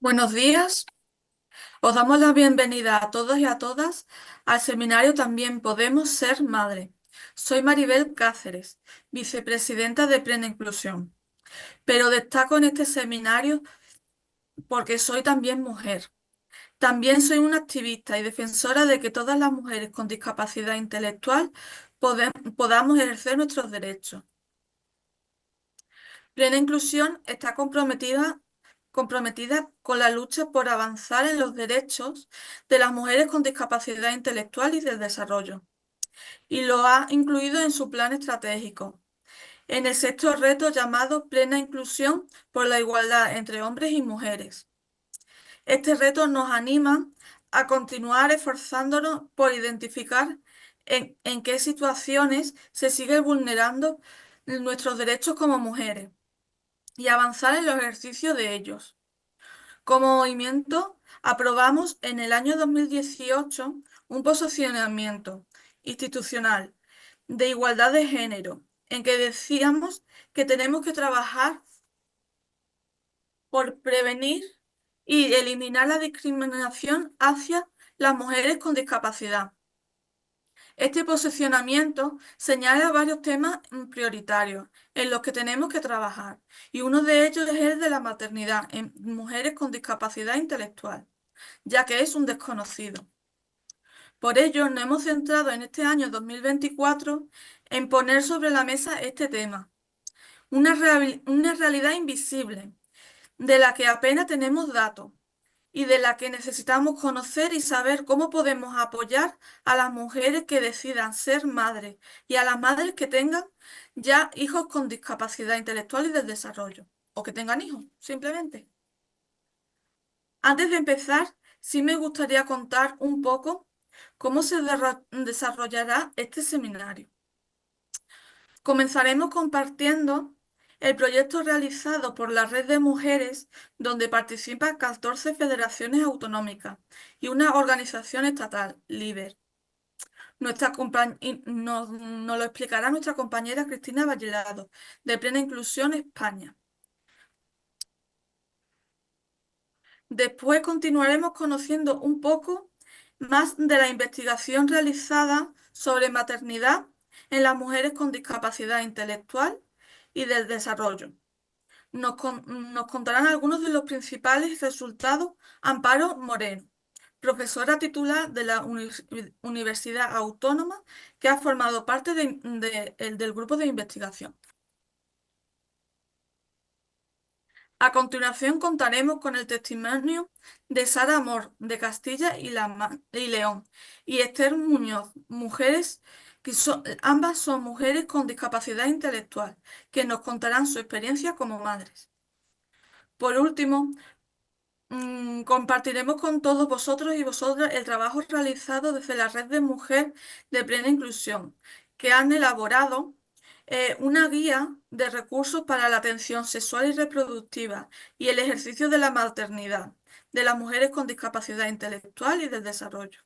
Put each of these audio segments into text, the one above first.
Buenos días, os damos la bienvenida a todos y a todas al seminario También Podemos Ser Madre. Soy Maribel Cáceres, vicepresidenta de Plena Inclusión, pero destaco en este seminario porque soy también mujer. También soy una activista y defensora de que todas las mujeres con discapacidad intelectual podamos ejercer nuestros derechos. Plena Inclusión está comprometida con la lucha por avanzar en los derechos de las mujeres con discapacidad intelectual y del desarrollo, y lo ha incluido en su plan estratégico, en el sexto reto llamado Plena Inclusión por la igualdad entre hombres y mujeres. Este reto nos anima a continuar esforzándonos por identificar en qué situaciones se sigue vulnerando nuestros derechos como mujeres y avanzar en los ejercicios de ellos. Como movimiento, aprobamos en el año 2018 un posicionamiento institucional de igualdad de género, en que decíamos que tenemos que trabajar por prevenir y eliminar la discriminación hacia las mujeres con discapacidad. Este posicionamiento señala varios temas prioritarios en los que tenemos que trabajar, y uno de ellos es el de la maternidad en mujeres con discapacidad intelectual, ya que es un desconocido. Por ello, nos hemos centrado en este año 2024 en poner sobre la mesa este tema, una realidad invisible, de la que apenas tenemos datos y de la que necesitamos conocer y saber cómo podemos apoyar a las mujeres que decidan ser madres y a las madres que tengan ya hijos con discapacidad intelectual y del desarrollo, o que tengan hijos, simplemente. Antes de empezar, sí me gustaría contar un poco cómo se desarrollará este seminario. Comenzaremos compartiendo el proyecto realizado por la Red de Mujeres, donde participan 14 federaciones autonómicas y una organización estatal, LIBER. Nos lo explicará nuestra compañera Cristina Vallelado, de Plena Inclusión España. Después continuaremos conociendo un poco más de la investigación realizada sobre maternidad en las mujeres con discapacidad intelectual y del desarrollo. Nos contarán algunos de los principales resultados Amparo Moreno, profesora titular de la Universidad Autónoma, que ha formado parte del grupo de investigación. A continuación contaremos con el testimonio de Sara Amor, de Castilla y León, y Esther Muñoz, mujeres ambas son mujeres con discapacidad intelectual, que nos contarán su experiencia como madres. Por último, compartiremos con todos vosotros y vosotras el trabajo realizado desde la Red de Mujer de Plena Inclusión, que han elaborado una guía de recursos para la atención sexual y reproductiva y el ejercicio de la maternidad de las mujeres con discapacidad intelectual y del desarrollo.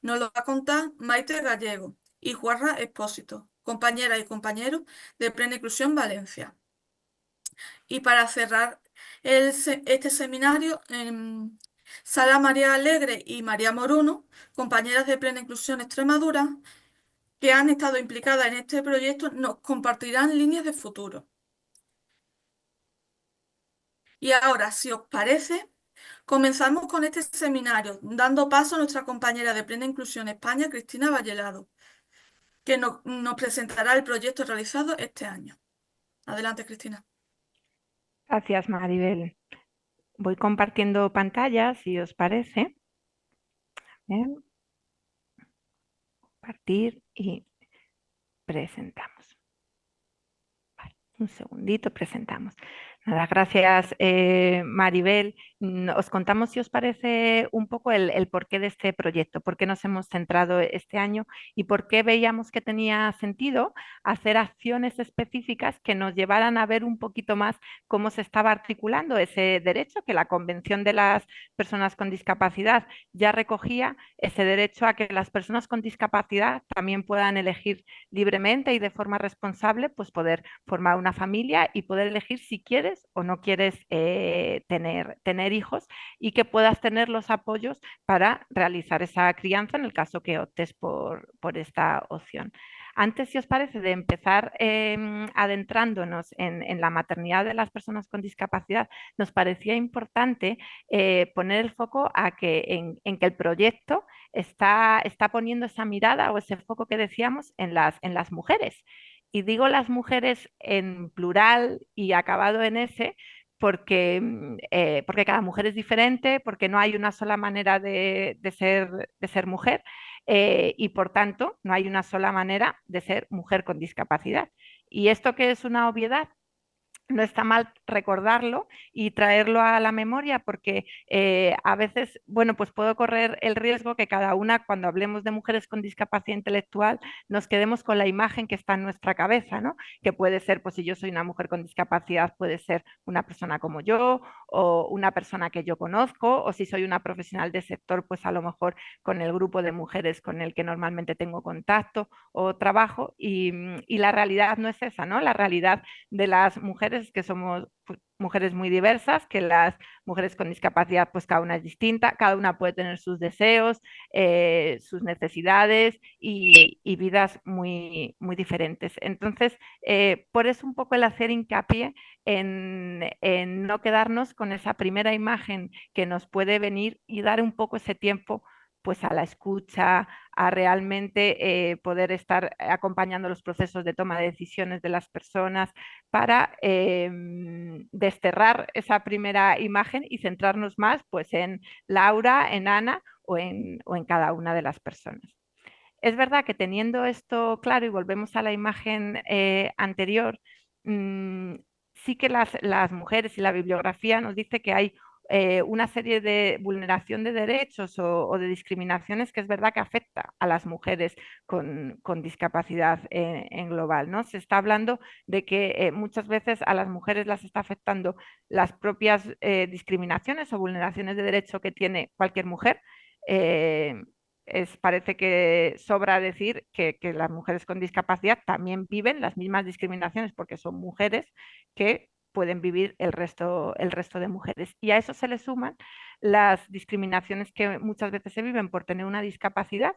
Nos lo va a contar Maite Gallego y Juarra Expósito, compañeras y compañeros de Plena Inclusión Valencia. Y para cerrar este seminario, Sara María Alegre y María Moruno, compañeras de Plena Inclusión Extremadura, que han estado implicadas en este proyecto, nos compartirán líneas de futuro. Y ahora, si os parece, comenzamos con este seminario, dando paso a nuestra compañera de Plena Inclusión España, Cristina Vallelado, que nos presentará el proyecto realizado este año. Adelante, Cristina. Gracias, Maribel. Voy compartiendo pantalla, si os parece. Bien, compartir y presentamos. Vale, un segundito, presentamos. Nada, gracias, Maribel. Os contamos, si os parece, un poco el porqué de este proyecto, por qué nos hemos centrado este año y por qué veíamos que tenía sentido hacer acciones específicas que nos llevaran a ver un poquito más cómo se estaba articulando ese derecho, que la Convención de las Personas con Discapacidad ya recogía ese derecho a que las personas con discapacidad también puedan elegir libremente y de forma responsable, pues poder formar una familia y poder elegir si quieres o no quieres tener tener hijos y que puedas tener los apoyos para realizar esa crianza en el caso que optes por esta opción. Antes, si os parece, de empezar adentrándonos en la maternidad de las personas con discapacidad, nos parecía importante poner el foco en que el proyecto está poniendo esa mirada o ese foco que decíamos en las mujeres. Y digo las mujeres en plural y acabado en ese porque cada mujer es diferente, porque no hay una sola manera de ser mujer y por tanto no hay una sola manera de ser mujer con discapacidad. Y esto que es una obviedad, no está mal recordarlo y traerlo a la memoria porque a veces, bueno, pues puedo correr el riesgo que cada una, cuando hablemos de mujeres con discapacidad intelectual, nos quedemos con la imagen que está en nuestra cabeza, ¿no? Que puede ser, pues si yo soy una mujer con discapacidad, puede ser una persona como yo o una persona que yo conozco, o si soy una profesional del sector, pues a lo mejor con el grupo de mujeres con el que normalmente tengo contacto o trabajo y la realidad no es esa, ¿no? La realidad de las mujeres que somos pues, mujeres muy diversas, que las mujeres con discapacidad, pues cada una es distinta, cada una puede tener sus deseos, sus necesidades y vidas muy diferentes. Entonces, por eso un poco el hacer hincapié en no quedarnos con esa primera imagen que nos puede venir y dar un poco ese tiempo pues a la escucha, a realmente poder estar acompañando los procesos de toma de decisiones de las personas para desterrar esa primera imagen y centrarnos más pues en Laura, en Ana o en cada una de las personas. Es verdad que teniendo esto claro y volvemos a la imagen anterior, mmm, sí que las mujeres y la bibliografía nos dice que hay una serie de vulneración de derechos o de discriminaciones que es verdad que afecta a las mujeres con discapacidad en global, ¿no? Se está hablando de que muchas veces a las mujeres las está afectando las propias discriminaciones o vulneraciones de derecho que tiene cualquier mujer. Parece que sobra decir que las mujeres con discapacidad también viven las mismas discriminaciones porque son mujeres que pueden vivir el resto de mujeres. Y a eso se le suman las discriminaciones que muchas veces se viven por tener una discapacidad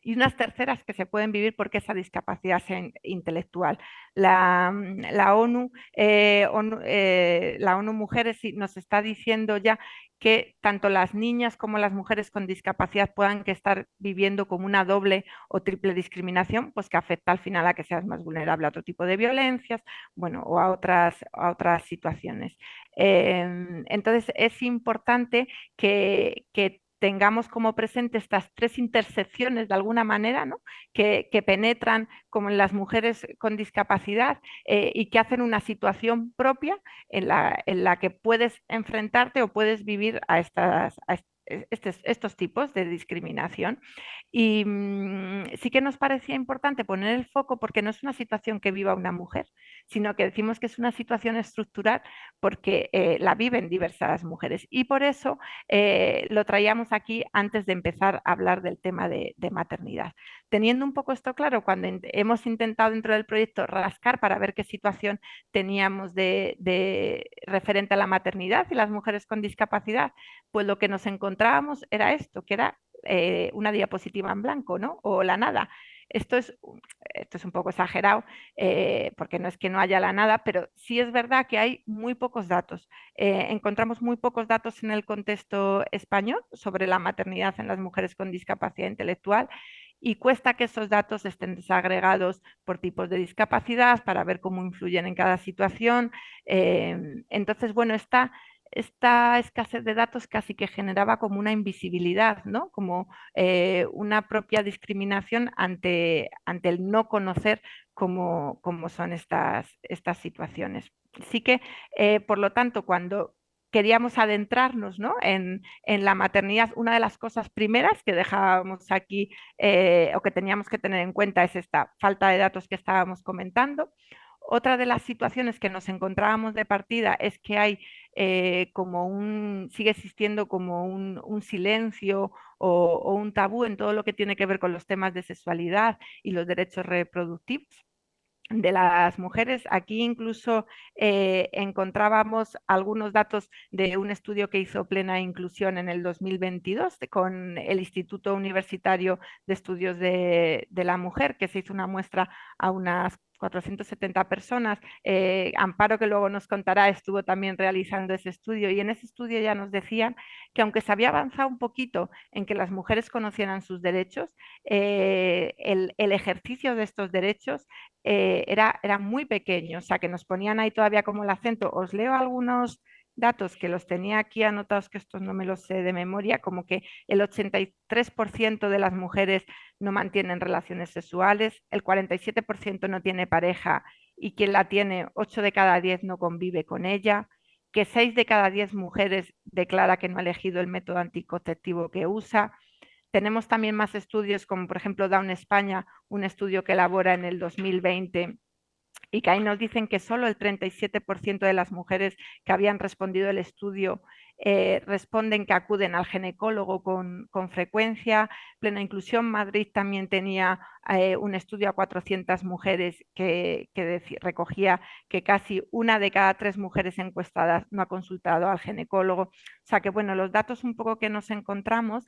y unas terceras que se pueden vivir porque esa discapacidad sea intelectual. La ONU, la ONU Mujeres nos está diciendo ya que tanto las niñas como las mujeres con discapacidad puedan que estar viviendo como una doble o triple discriminación, pues que afecta al final a que seas más vulnerable a otro tipo de violencias, bueno, o a otras situaciones. Entonces es importante que tengamos como presente estas tres intersecciones de alguna manera, ¿no? Que penetran como en las mujeres con discapacidad y que hacen una situación propia en la que puedes enfrentarte o puedes vivir estos tipos de discriminación. Y sí que nos parecía importante poner el foco porque no es una situación que viva una mujer, sino que decimos que es una situación estructural porque la viven diversas mujeres. Y por eso lo traíamos aquí antes de empezar a hablar del tema de maternidad. Teniendo un poco esto claro, cuando hemos intentado dentro del proyecto rascar para ver qué situación teníamos de referente a la maternidad y las mujeres con discapacidad, pues lo que nos encontrábamos era esto, que era una diapositiva en blanco, ¿no? O la nada. Esto es, esto es un poco exagerado, porque no es que no haya la nada, pero sí es verdad que hay muy pocos datos. Encontramos muy pocos datos en el contexto español sobre la maternidad en las mujeres con discapacidad intelectual y cuesta que esos datos estén desagregados por tipos de discapacidad para ver cómo influyen en cada situación. Entonces, bueno, esta escasez de datos casi que generaba como una invisibilidad, ¿no? Como una propia discriminación ante el no conocer cómo son estas situaciones. Sí que, por lo tanto, cuando queríamos adentrarnos, ¿no? en la maternidad, una de las cosas primeras que dejábamos aquí o que teníamos que tener en cuenta es esta falta de datos que estábamos comentando. Otra de las situaciones que nos encontrábamos de partida es que hay sigue existiendo como un silencio o un tabú en todo lo que tiene que ver con los temas de sexualidad y los derechos reproductivos. de las mujeres. Aquí incluso encontrábamos algunos datos de un estudio que hizo Plena Inclusión en el 2022 con el Instituto Universitario de Estudios de la Mujer, que se hizo una muestra a unas 470 personas. Amparo, que luego nos contará, estuvo también realizando ese estudio y en ese estudio ya nos decían que aunque se había avanzado un poquito en que las mujeres conocieran sus derechos, el ejercicio de estos derechos era muy pequeño, o sea que nos ponían ahí todavía como el acento. Os leo algunos datos que los tenía aquí anotados, que estos no me los sé de memoria, como que el 83% de las mujeres no mantienen relaciones sexuales, el 47% no tiene pareja y quien la tiene, 8 de cada 10 no convive con ella, que 6 de cada 10 mujeres declara que no ha elegido el método anticonceptivo que usa. Tenemos también más estudios, como por ejemplo Down España, un estudio que elabora en el 2020 y que ahí nos dicen que solo el 37% de las mujeres que habían respondido el estudio responden que acuden al ginecólogo con frecuencia. Plena Inclusión Madrid también tenía un estudio a 400 mujeres que recogía que casi una de cada 3 mujeres encuestadas no ha consultado al ginecólogo. O sea que, bueno, los datos un poco que nos encontramos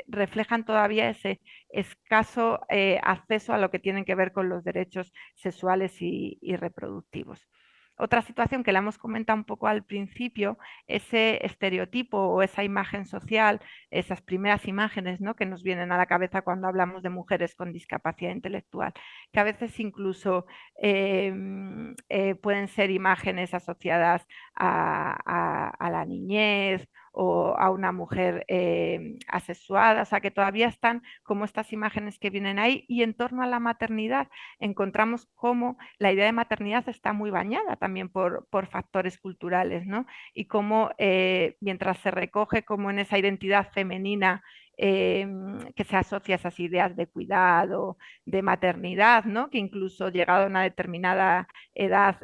reflejan todavía ese escaso acceso a lo que tienen que ver con los derechos sexuales y reproductivos. Otra situación que la hemos comentado un poco al principio, ese estereotipo o esa imagen social, esas primeras imágenes, ¿no?, que nos vienen a la cabeza cuando hablamos de mujeres con discapacidad intelectual, que a veces incluso pueden ser imágenes asociadas a la niñez o a una mujer asexuada, o sea que todavía están como estas imágenes que vienen ahí. Y en torno a la maternidad encontramos cómo la idea de maternidad está muy bañada también por factores culturales, ¿no? Y cómo mientras se recoge como en esa identidad femenina que se asocia a esas ideas de cuidado, de maternidad, ¿no?, que incluso llegado a una determinada edad,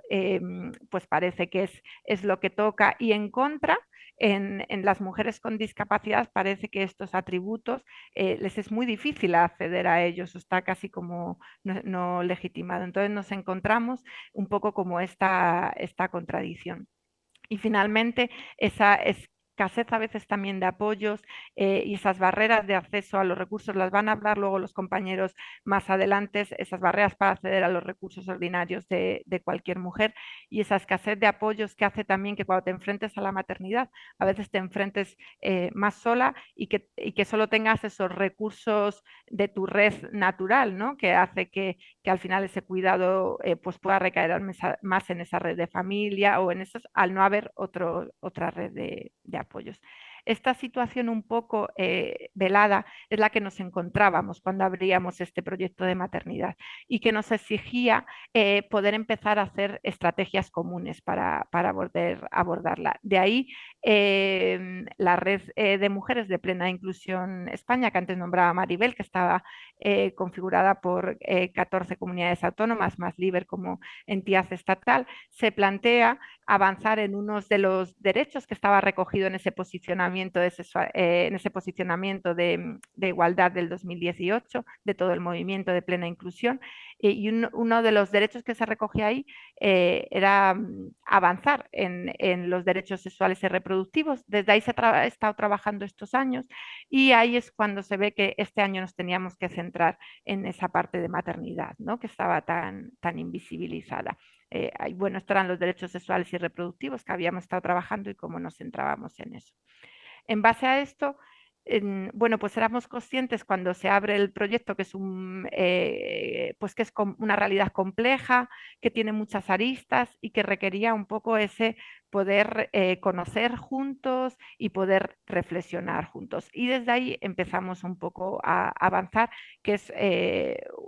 pues parece que es lo que toca, y en contra, en las mujeres con discapacidad parece que estos atributos les es muy difícil acceder a ellos, está casi como no legitimado. Entonces nos encontramos un poco como esta contradicción. Y finalmente, esa escasez a veces también de apoyos y esas barreras de acceso a los recursos, las van a hablar luego los compañeros más adelante, esas barreras para acceder a los recursos ordinarios de cualquier mujer, y esa escasez de apoyos que hace también que cuando te enfrentes a la maternidad, a veces te enfrentes más sola y que solo tengas esos recursos de tu red natural, ¿no?, que hace que al final ese cuidado pues pueda recaer más en esa red de familia o en esos, al no haber otra red de apoyos. Esta situación un poco velada es la que nos encontrábamos cuando abríamos este proyecto de maternidad y que nos exigía poder empezar a hacer estrategias comunes para poder abordarla. De ahí la red de mujeres de Plena Inclusión España, que antes nombraba Maribel, que estaba configurada por 14 comunidades autónomas, más LIBER como entidad estatal, se plantea avanzar en unos de los derechos que estaba recogido en ese posicionamiento de igualdad del 2018, de todo el movimiento de Plena Inclusión, y uno de los derechos que se recogía ahí era avanzar en los derechos sexuales y reproductivos. Desde ahí se ha estado trabajando estos años y ahí es cuando se ve que este año nos teníamos que centrar en esa parte de maternidad, ¿no?, que estaba tan invisibilizada. Bueno, estos eran los derechos sexuales y reproductivos que habíamos estado trabajando y cómo nos centrábamos en eso. En base a esto, bueno, pues éramos conscientes cuando se abre el proyecto que es pues que es una realidad compleja, que tiene muchas aristas y que requería un poco ese poder conocer juntos y poder reflexionar juntos. Y desde ahí empezamos un poco a avanzar, que es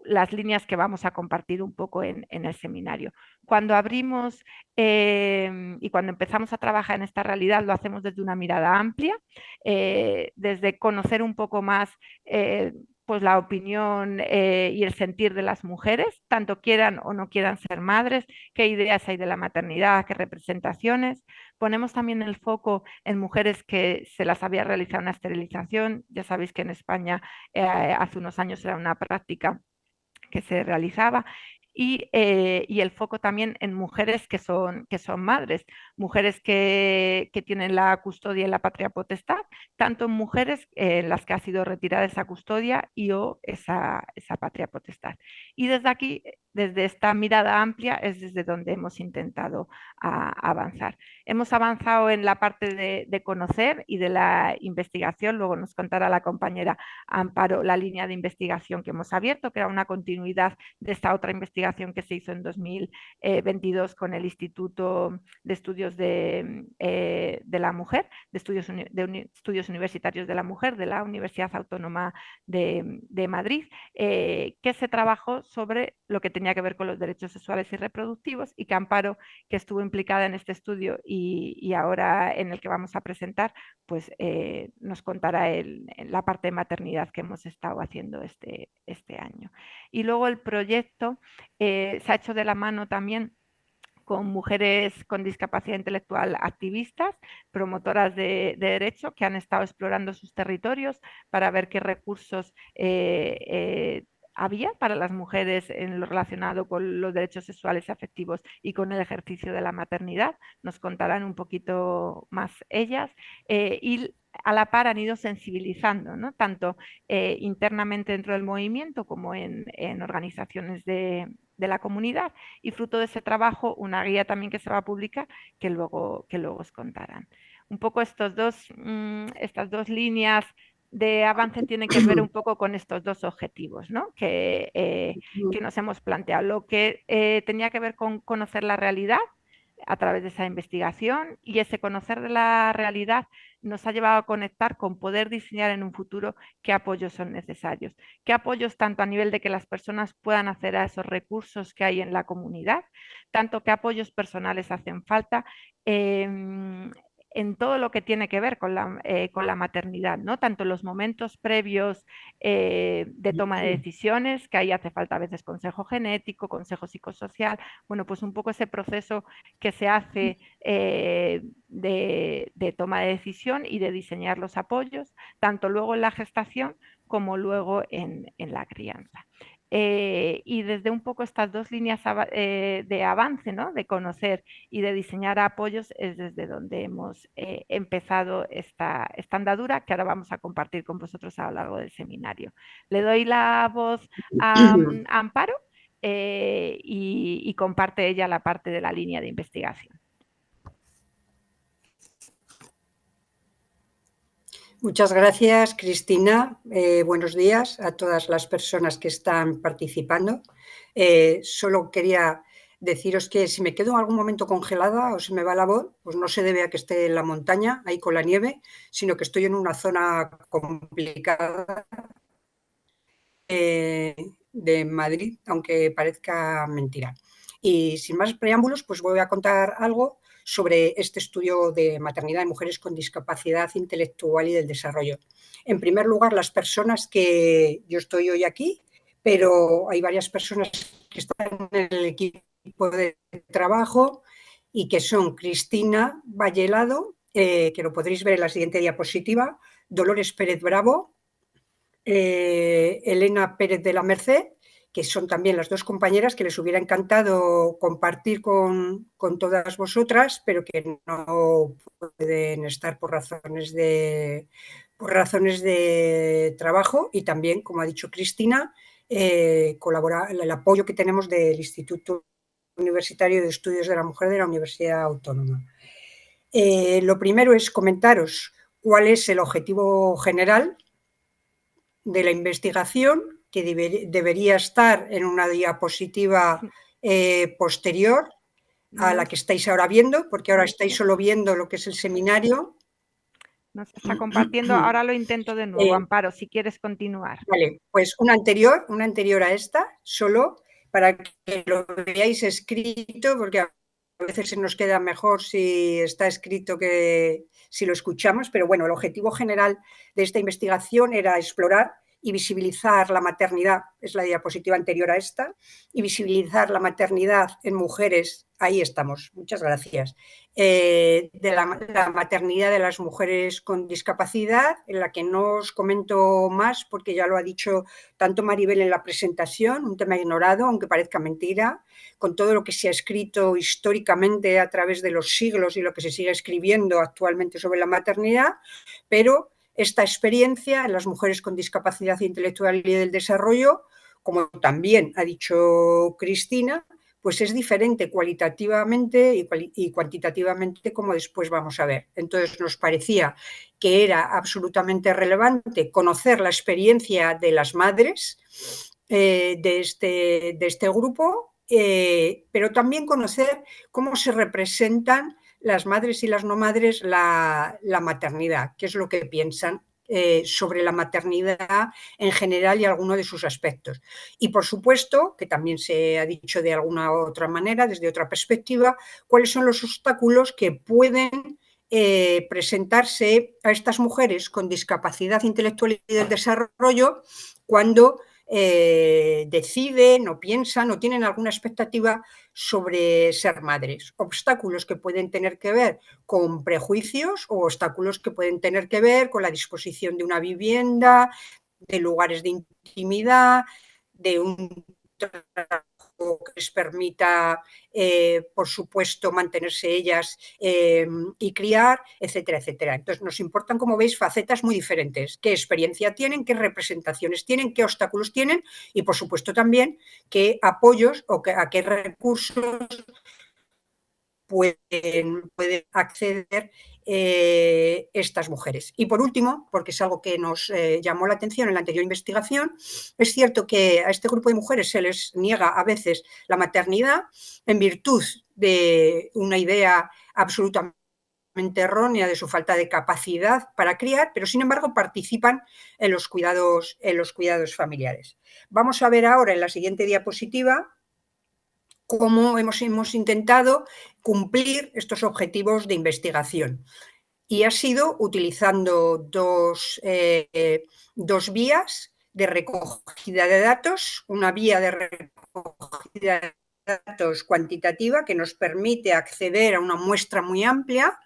las líneas que vamos a compartir un poco en el seminario. Cuando abrimos y cuando empezamos a trabajar en esta realidad, lo hacemos desde una mirada amplia, desde conocer un poco más pues la opinión y el sentir de las mujeres, tanto quieran o no quieran ser madres, qué ideas hay de la maternidad, qué representaciones. Ponemos también el foco en mujeres que se las había realizado una esterilización. Ya sabéis que en España hace unos años era una práctica que se realizaba y el foco también en mujeres que son madres, mujeres que tienen la custodia y la patria potestad, tanto en mujeres en las que ha sido retirada esa custodia y o esa patria potestad. Y desde aquí, desde esta mirada amplia, es desde donde hemos intentado avanzar. Hemos avanzado en la parte de conocer y de la investigación, luego nos contará la compañera Amparo la línea de investigación que hemos abierto, que era una continuidad de esta otra investigación que se hizo en 2022 con el Instituto de Estudios de la Mujer, estudios Universitarios de la Mujer de la Universidad Autónoma de Madrid, que se trabajó sobre lo que tenía que ver con los derechos sexuales y reproductivos, y que Amparo, que estuvo implicada en este estudio y ahora en el que vamos a presentar, pues nos contará la parte de maternidad que hemos estado haciendo este año. Y luego el proyecto se ha hecho de la mano también con mujeres con discapacidad intelectual activistas, promotoras de derecho, que han estado explorando sus territorios para ver qué recursos había para las mujeres en lo relacionado con los derechos sexuales y afectivos y con el ejercicio de la maternidad. Nos contarán un poquito más ellas. Y a la par han ido sensibilizando, ¿no? Tanto internamente dentro del movimiento como en organizaciones de la comunidad, y fruto de ese trabajo una guía también que se va a publicar que luego os contarán. Un poco estas dos líneas de avance tienen que ver un poco con estos dos objetivos, ¿no? Que nos hemos planteado. Lo que tenía que ver con conocer la realidad a través de esa investigación, y ese conocer de la realidad nos ha llevado a conectar con poder diseñar en un futuro qué apoyos son necesarios, qué apoyos tanto a nivel de que las personas puedan acceder a esos recursos que hay en la comunidad, tanto qué apoyos personales hacen falta en todo lo que tiene que ver con la maternidad, ¿no? Tanto en los momentos previos de toma de decisiones, que ahí hace falta a veces consejo genético, consejo psicosocial, bueno, pues un poco ese proceso que se hace de toma de decisión y de diseñar los apoyos, tanto luego en la gestación como luego en la crianza. Y desde un poco estas dos líneas de avance, ¿no? De conocer y de diseñar apoyos, es desde donde hemos empezado esta andadura que ahora vamos a compartir con vosotros a lo largo del seminario. Le doy la voz a Amparo y comparte ella la parte de la línea de investigación. Muchas gracias, Cristina. Buenos días a todas las personas que están participando. Solo quería deciros que si me quedo en algún momento congelada o se me va la voz, pues no se debe a que esté en la montaña, ahí con la nieve, sino que estoy en una zona complicada de Madrid, aunque parezca mentira. Y sin más preámbulos, pues voy a contar algo sobre este estudio de maternidad en mujeres con discapacidad intelectual y del desarrollo. En primer lugar, las personas que yo estoy hoy aquí, pero hay varias personas que están en el equipo de trabajo y que son Cristina Vallelado, que lo podréis ver en la siguiente diapositiva, Dolores Pérez Bravo, Elena Pérez de la Merced, que son también las dos compañeras que les hubiera encantado compartir con todas vosotras, pero que no pueden estar por razones de trabajo, y también, como ha dicho Cristina, colaborar el apoyo que tenemos del Instituto Universitario de Estudios de la Mujer de la Universidad Autónoma. Lo primero es comentaros cuál es el objetivo general de la investigación, que debería estar en una diapositiva posterior a la que estáis ahora viendo, porque ahora estáis solo viendo lo que es el seminario. Nos está compartiendo, ahora lo intento de nuevo, Amparo, si quieres continuar. Vale, pues una anterior a esta, solo para que lo veáis escrito, porque a veces se nos queda mejor si está escrito que si lo escuchamos, pero bueno, el objetivo general de esta investigación era explorar y visibilizar la maternidad, es la diapositiva anterior a esta, y visibilizar la maternidad en mujeres, ahí estamos, muchas gracias, de la maternidad de las mujeres con discapacidad, en la que no os comento más porque ya lo ha dicho tanto Maribel en la presentación, un tema ignorado, aunque parezca mentira, con todo lo que se ha escrito históricamente a través de los siglos y lo que se sigue escribiendo actualmente sobre la maternidad, pero esta experiencia en las mujeres con discapacidad intelectual y del desarrollo, como también ha dicho Cristina, pues es diferente cualitativamente y cuantitativamente, como después vamos a ver. Entonces nos parecía que era absolutamente relevante conocer la experiencia de las madres de este grupo, pero también conocer cómo se representan las madres y las no madres la maternidad, qué es lo que piensan sobre la maternidad en general y alguno de sus aspectos. Y por supuesto, que también se ha dicho de alguna otra manera, desde otra perspectiva, cuáles son los obstáculos que pueden presentarse a estas mujeres con discapacidad intelectual y del desarrollo cuando deciden o piensan o tienen alguna expectativa sobre ser madres. Obstáculos que pueden tener que ver con prejuicios o obstáculos que pueden tener que ver con la disposición de una vivienda, de lugares de intimidad, de un trabajo que les permita, por supuesto, mantenerse ellas y criar, etcétera, etcétera. Entonces, nos importan, como veis, facetas muy diferentes. ¿Qué experiencia tienen? ¿Qué representaciones tienen? ¿Qué obstáculos tienen? Y, por supuesto, también qué apoyos o a qué recursos pueden acceder estas mujeres. Y por último, porque es algo que nos llamó la atención en la anterior investigación, es cierto que a este grupo de mujeres se les niega a veces la maternidad en virtud de una idea absolutamente errónea de su falta de capacidad para criar, pero sin embargo participan en los cuidados familiares. Vamos a ver ahora en la siguiente diapositiva cómo hemos intentado cumplir estos objetivos de investigación. Y ha sido utilizando dos vías de recogida de datos, una vía de recogida de datos cuantitativa que nos permite acceder a una muestra muy amplia,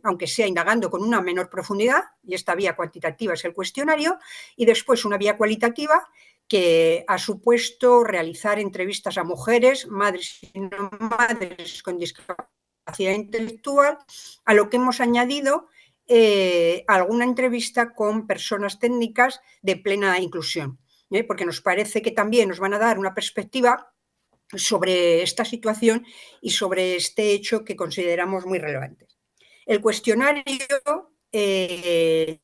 aunque sea indagando con una menor profundidad, y esta vía cuantitativa es el cuestionario, y después una vía cualitativa que ha supuesto realizar entrevistas a mujeres, madres y no madres con discapacidad intelectual, a lo que hemos añadido alguna entrevista con personas técnicas de plena inclusión, porque nos parece que también nos van a dar una perspectiva sobre esta situación y sobre este hecho que consideramos muy relevante. El cuestionario tiene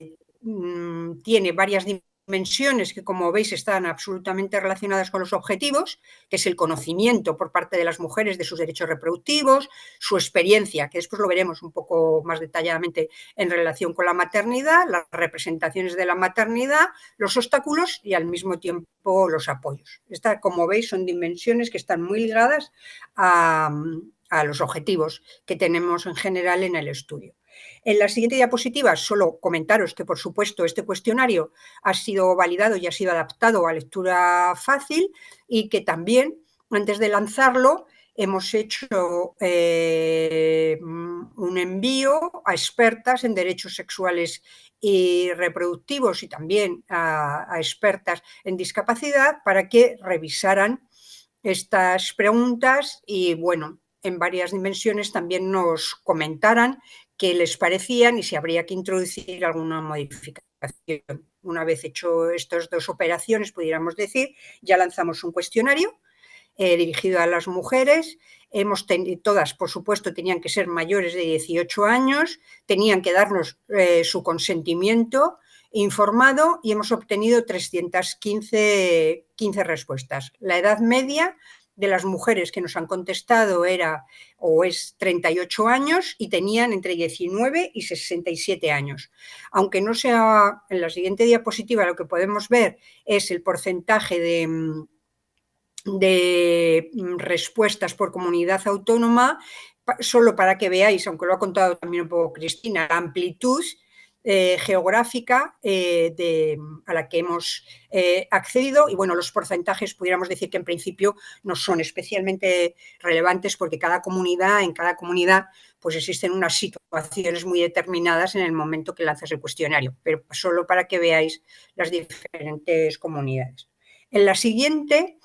varias dimensiones que, como veis, están absolutamente relacionadas con los objetivos, que es el conocimiento por parte de las mujeres de sus derechos reproductivos, su experiencia, que después lo veremos un poco más detalladamente en relación con la maternidad, las representaciones de la maternidad, los obstáculos y al mismo tiempo los apoyos. Estas, como veis, son dimensiones que están muy ligadas a los objetivos que tenemos en general en el estudio. En la siguiente diapositiva solo comentaros que, por supuesto, este cuestionario ha sido validado y ha sido adaptado a lectura fácil y que también, antes de lanzarlo, hemos hecho un envío a expertas en derechos sexuales y reproductivos y también a expertas en discapacidad para que revisaran estas preguntas y, bueno, en varias dimensiones también nos comentaran qué les parecían y si habría que introducir alguna modificación. Una vez hecho estas dos operaciones, pudiéramos decir, ya lanzamos un cuestionario dirigido a las mujeres. Todas, por supuesto, tenían que ser mayores de 18 años, tenían que darnos su consentimiento informado y hemos obtenido 315 respuestas. La edad media de las mujeres que nos han contestado era o es 38 años y tenían entre 19 y 67 años. Aunque no sea en la siguiente diapositiva, lo que podemos ver es el porcentaje de respuestas por comunidad autónoma, solo para que veáis, aunque lo ha contado también un poco Cristina, la amplitud geográfica a la que hemos accedido, y bueno, los porcentajes pudiéramos decir que en principio no son especialmente relevantes porque en cada comunidad pues existen unas situaciones muy determinadas en el momento que lanzas el cuestionario, pero solo para que veáis las diferentes comunidades. En la siguiente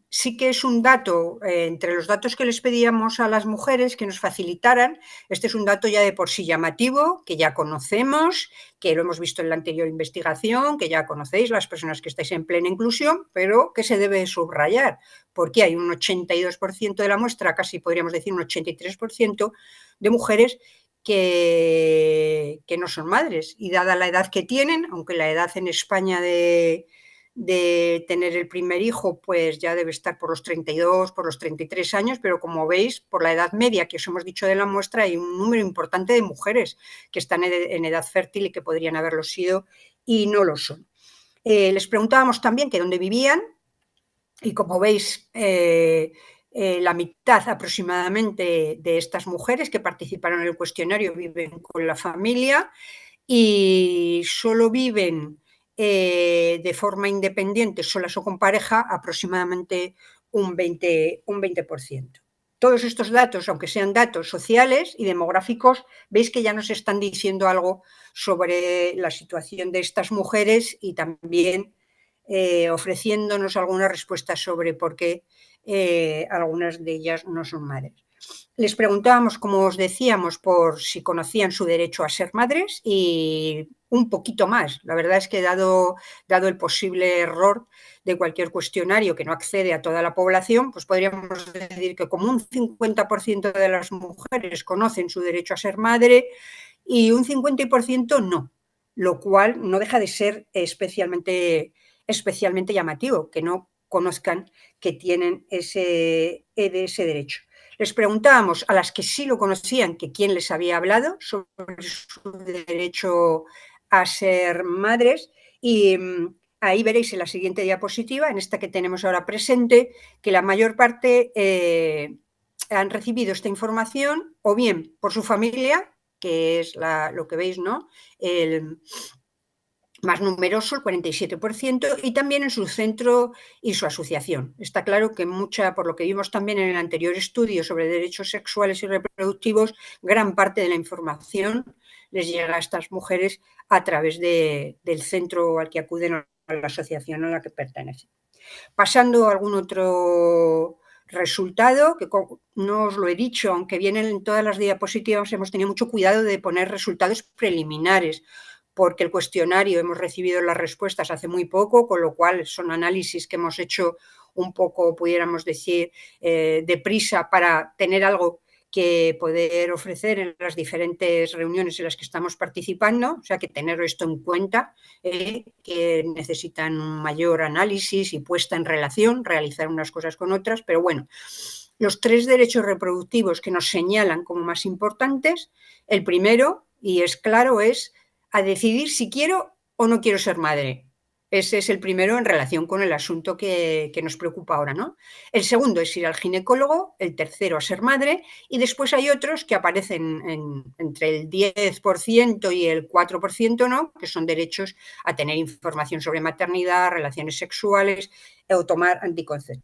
sí que es un dato, entre los datos que les pedíamos a las mujeres que nos facilitaran, este es un dato ya de por sí llamativo, que ya conocemos, que lo hemos visto en la anterior investigación, que ya conocéis las personas que estáis en plena inclusión, pero que se debe subrayar, porque hay un 82% de la muestra, casi podríamos decir un 83% de mujeres que no son madres, y dada la edad que tienen, aunque la edad en España de tener el primer hijo, pues ya debe estar por los 32, por los 33 años, pero como veis, por la edad media que os hemos dicho de la muestra, hay un número importante de mujeres que están en edad fértil y que podrían haberlo sido y no lo son. Les preguntábamos también que dónde vivían, y como veis, la mitad aproximadamente de estas mujeres que participaron en el cuestionario viven con la familia, y solo viven de forma independiente, solas o con pareja, aproximadamente un 20%. Todos estos datos, aunque sean datos sociales y demográficos, veis que ya nos están diciendo algo sobre la situación de estas mujeres y también ofreciéndonos algunas respuestas sobre por qué algunas de ellas no son madres. Les preguntábamos, como os decíamos, por si conocían su derecho a ser madres y un poquito más. La verdad es que dado el posible error de cualquier cuestionario que no accede a toda la población, pues podríamos decir que como un 50% de las mujeres conocen su derecho a ser madre y un 50% no, lo cual no deja de ser especialmente llamativo, que no conozcan que tienen ese derecho. Les preguntábamos a las que sí lo conocían que quién les había hablado sobre su derecho a ser madres, y ahí veréis en la siguiente diapositiva, en esta que tenemos ahora presente, que la mayor parte han recibido esta información o bien por su familia, que es lo que veis, ¿no? El más numeroso, el 47%, y también en su centro y su asociación. Está claro que por lo que vimos también en el anterior estudio sobre derechos sexuales y reproductivos, gran parte de la información les llega a estas mujeres a través del centro al que acuden o a la asociación a la que pertenecen. Pasando a algún otro resultado, que no os lo he dicho, aunque vienen en todas las diapositivas, hemos tenido mucho cuidado de poner resultados preliminares, porque el cuestionario hemos recibido las respuestas hace muy poco, con lo cual son análisis que hemos hecho un poco, pudiéramos decir, deprisa para tener algo que poder ofrecer en las diferentes reuniones en las que estamos participando, o sea que tener esto en cuenta, que necesitan un mayor análisis y puesta en relación, realizar unas cosas con otras, pero bueno, los 3 derechos reproductivos que nos señalan como más importantes, el primero, y es claro, es a decidir si quiero o no quiero ser madre. Ese es el primero en relación con el asunto que nos preocupa ahora, ¿no? El segundo es ir al ginecólogo, el tercero a ser madre, y después hay otros que aparecen entre el 10% y el 4%, ¿no? Que son derechos a tener información sobre maternidad, relaciones sexuales o tomar anticonceptivos.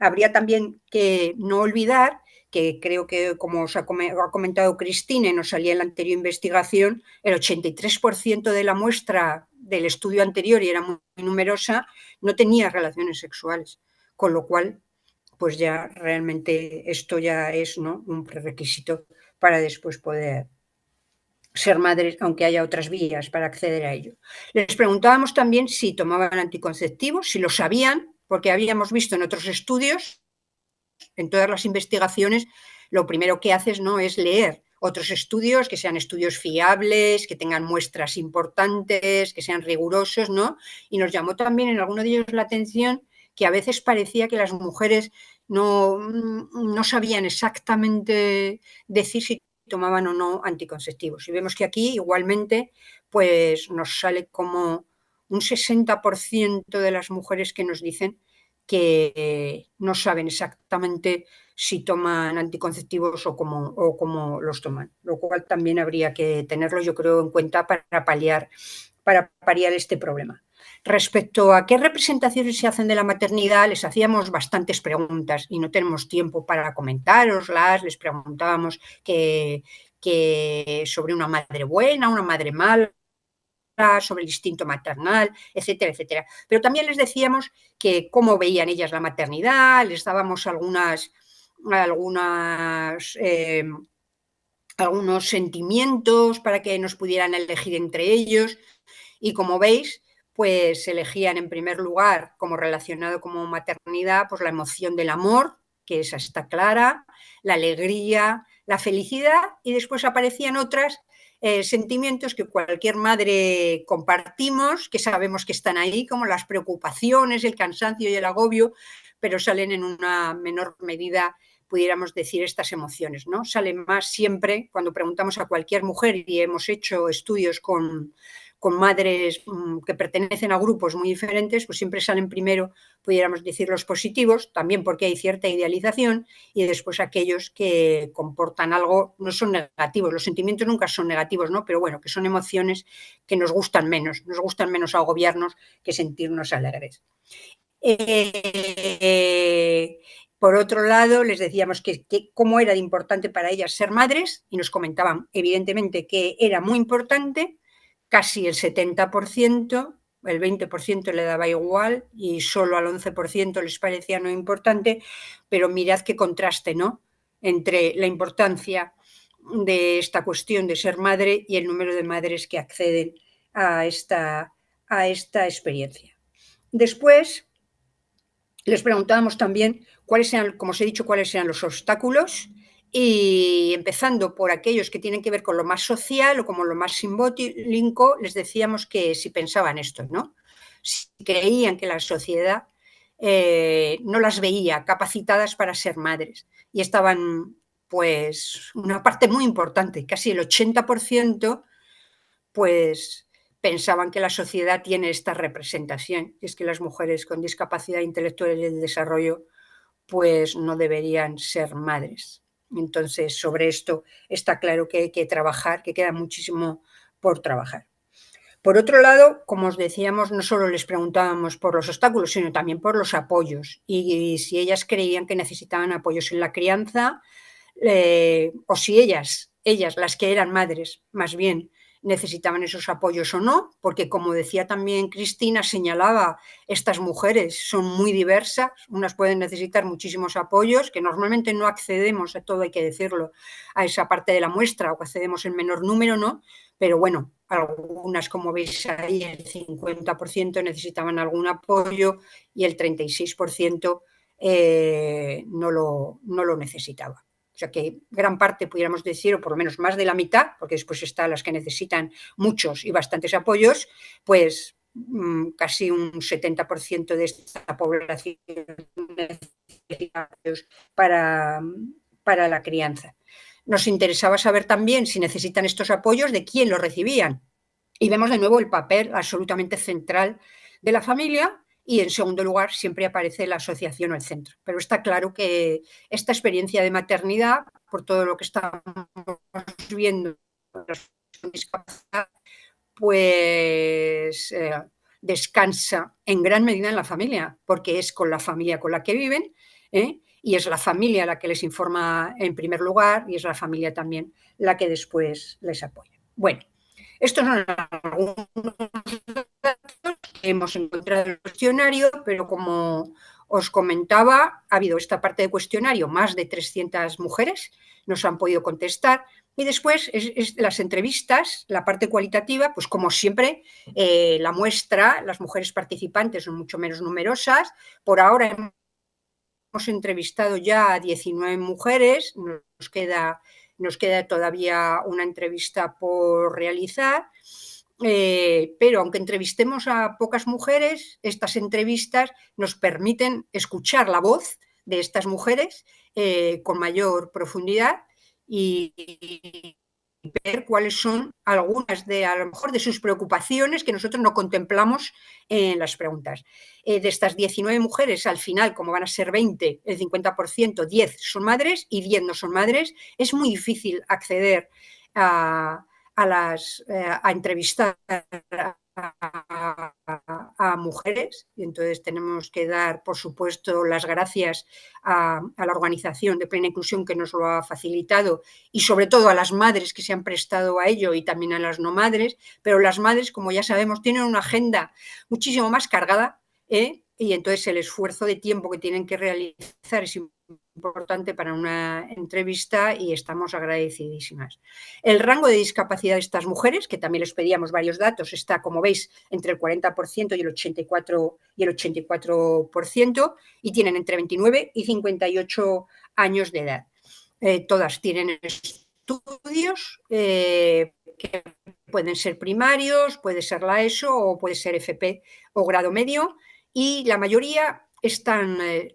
Habría también que no olvidar que creo que, como os ha comentado Cristine, nos salía en la anterior investigación, el 83% de la muestra del estudio anterior, y era muy numerosa, no tenía relaciones sexuales, con lo cual, pues ya realmente esto ya es, ¿no?, un prerequisito para después poder ser madres, aunque haya otras vías para acceder a ello. Les preguntábamos también si tomaban anticonceptivos, si lo sabían, porque habíamos visto en otros estudios, en todas las investigaciones, lo primero que haces, ¿no?, es leer otros estudios, que sean estudios fiables, que tengan muestras importantes, que sean rigurosos, ¿no? Y nos llamó también en alguno de ellos la atención que a veces parecía que las mujeres no sabían exactamente decir si tomaban o no anticonceptivos. Y vemos que aquí igualmente pues nos sale como un 60% de las mujeres que nos dicen que no saben exactamente si toman anticonceptivos o cómo los toman, lo cual también habría que tenerlo, yo creo, en cuenta para paliar este problema. Respecto a qué representaciones se hacen de la maternidad, les hacíamos bastantes preguntas y no tenemos tiempo para comentároslas. Les preguntábamos que sobre una madre buena, una madre mala, sobre el instinto maternal, etcétera, etcétera. Pero también les decíamos que cómo veían ellas la maternidad, les dábamos algunos sentimientos para que nos pudieran elegir entre ellos, y como veis, pues elegían en primer lugar, como relacionado como maternidad, pues la emoción del amor, que esa está clara, la alegría, la felicidad, y después aparecían otras sentimientos que cualquier madre compartimos, que sabemos que están ahí, como las preocupaciones, el cansancio y el agobio, pero salen en una menor medida, pudiéramos decir, estas emociones, ¿no? Salen más siempre cuando preguntamos a cualquier mujer, y hemos hecho estudios con madres que pertenecen a grupos muy diferentes, pues siempre salen primero, pudiéramos decir, los positivos, también porque hay cierta idealización, y después aquellos que comportan algo, no son negativos, los sentimientos nunca son negativos, ¿no? Pero bueno, que son emociones que nos gustan menos agobiarnos que sentirnos alegres. Por otro lado, les decíamos que cómo era de importante para ellas ser madres, y nos comentaban, evidentemente, que era muy importante. Casi el 70%, el 20% le daba igual y solo al 11% les parecía no importante, pero mirad qué contraste, ¿no?, entre la importancia de esta cuestión de ser madre y el número de madres que acceden a esta experiencia. Después les preguntábamos también cuáles eran, como os he dicho, cuáles eran los obstáculos, y empezando por aquellos que tienen que ver con lo más social o como lo más simbólico, les decíamos que si pensaban esto, ¿no?, si creían que la sociedad no las veía capacitadas para ser madres, y estaban, pues, una parte muy importante, casi el 80%, pues pensaban que la sociedad tiene esta representación, y es que las mujeres con discapacidad intelectual y del desarrollo pues no deberían ser madres. Entonces, sobre esto está claro que hay que trabajar, que queda muchísimo por trabajar. Por otro lado, como os decíamos, no solo les preguntábamos por los obstáculos, sino también por los apoyos, y si ellas creían que necesitaban apoyos en la crianza, o si ellas, las que eran madres, más bien, necesitaban esos apoyos o no, porque como decía también Cristina, señalaba, estas mujeres son muy diversas, unas pueden necesitar muchísimos apoyos, que normalmente no accedemos a todo, hay que decirlo, a esa parte de la muestra, o accedemos en menor número, ¿no? Pero bueno, algunas, como veis ahí, el 50% necesitaban algún apoyo y el 36% no lo necesitaba. O sea que gran parte, pudiéramos decir, o por lo menos más de la mitad, porque después están las que necesitan muchos y bastantes apoyos, pues casi un 70% de esta población necesita apoyos para la crianza. Nos interesaba saber también, si necesitan estos apoyos, de quién los recibían. Y vemos de nuevo el papel absolutamente central de la familia, y en segundo lugar siempre aparece la asociación o el centro. Pero está claro que esta experiencia de maternidad, por todo lo que estamos viendo, pues descansa en gran medida en la familia, porque es con la familia con la que viven, y es la familia la que les informa en primer lugar, y es la familia también la que después les apoya. Bueno, estos son algunos datos que hemos encontrado en el cuestionario, pero como os comentaba, ha habido esta parte del cuestionario, más de 300 mujeres nos han podido contestar, y después las entrevistas, la parte cualitativa, pues como siempre, la muestra, las mujeres participantes son mucho menos numerosas. Por ahora hemos entrevistado ya a 19 mujeres, nos queda todavía una entrevista por realizar, pero aunque entrevistemos a pocas mujeres, estas entrevistas nos permiten escuchar la voz de estas mujeres con mayor profundidad, y ver cuáles son algunas a lo mejor de sus preocupaciones que nosotros no contemplamos en las preguntas. De estas 19 mujeres, al final, como van a ser 20, el 50%, 10 son madres y 10 no son madres. Es muy difícil acceder a entrevistar a mujeres, y entonces tenemos que dar, por supuesto, las gracias a la organización de Plena Inclusión que nos lo ha facilitado, y sobre todo a las madres que se han prestado a ello y también a las no madres, pero las madres, como ya sabemos, tienen una agenda muchísimo más cargada, y entonces el esfuerzo de tiempo que tienen que realizar es importante para una entrevista y estamos agradecidísimas. El rango de discapacidad de estas mujeres, que también les pedíamos varios datos, está, como veis, entre el 40% y el 84%, y tienen entre 29 y 58 años de edad. Todas tienen estudios que pueden ser primarios, puede ser la ESO o puede ser FP o grado medio, y la mayoría están, hay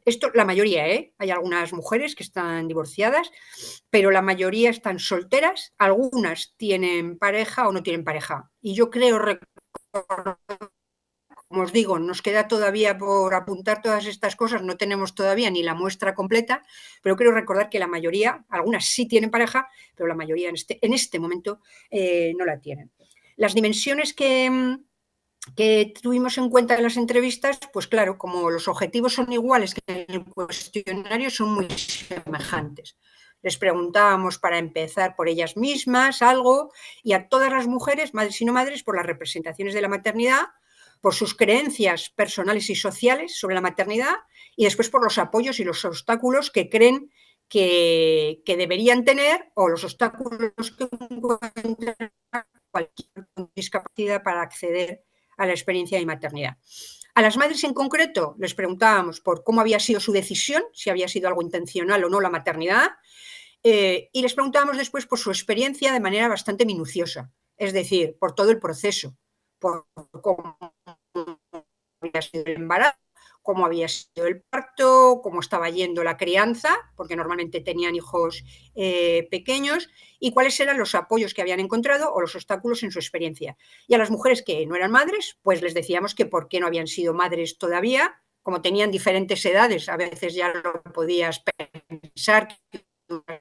algunas mujeres que están divorciadas, pero la mayoría están solteras, algunas tienen pareja o no tienen pareja. Y yo creo, como os digo, nos queda todavía por apuntar todas estas cosas, no tenemos todavía ni la muestra completa, pero creo recordar que la mayoría, algunas sí tienen pareja, pero la mayoría en este momento no la tienen. Las dimensiones que tuvimos en cuenta en las entrevistas, pues claro, como los objetivos son iguales que en el cuestionario, son muy semejantes. Les preguntábamos, para empezar, por ellas mismas algo, y a todas las mujeres, madres y no madres, por las representaciones de la maternidad, por sus creencias personales y sociales sobre la maternidad, y después por los apoyos y los obstáculos que creen que deberían tener, o los obstáculos que encuentran cualquier discapacidad para acceder a la experiencia de maternidad. A las madres en concreto les preguntábamos por cómo había sido su decisión, si había sido algo intencional o no la maternidad, y les preguntábamos después por su experiencia de manera bastante minuciosa, es decir, por todo el proceso, por cómo había sido el embarazo, cómo había sido el parto, cómo estaba yendo la crianza, porque normalmente tenían hijos pequeños, y cuáles eran los apoyos que habían encontrado o los obstáculos en su experiencia. Y a las mujeres que no eran madres, pues les decíamos que por qué no habían sido madres todavía, como tenían diferentes edades, a veces ya lo podías pensar que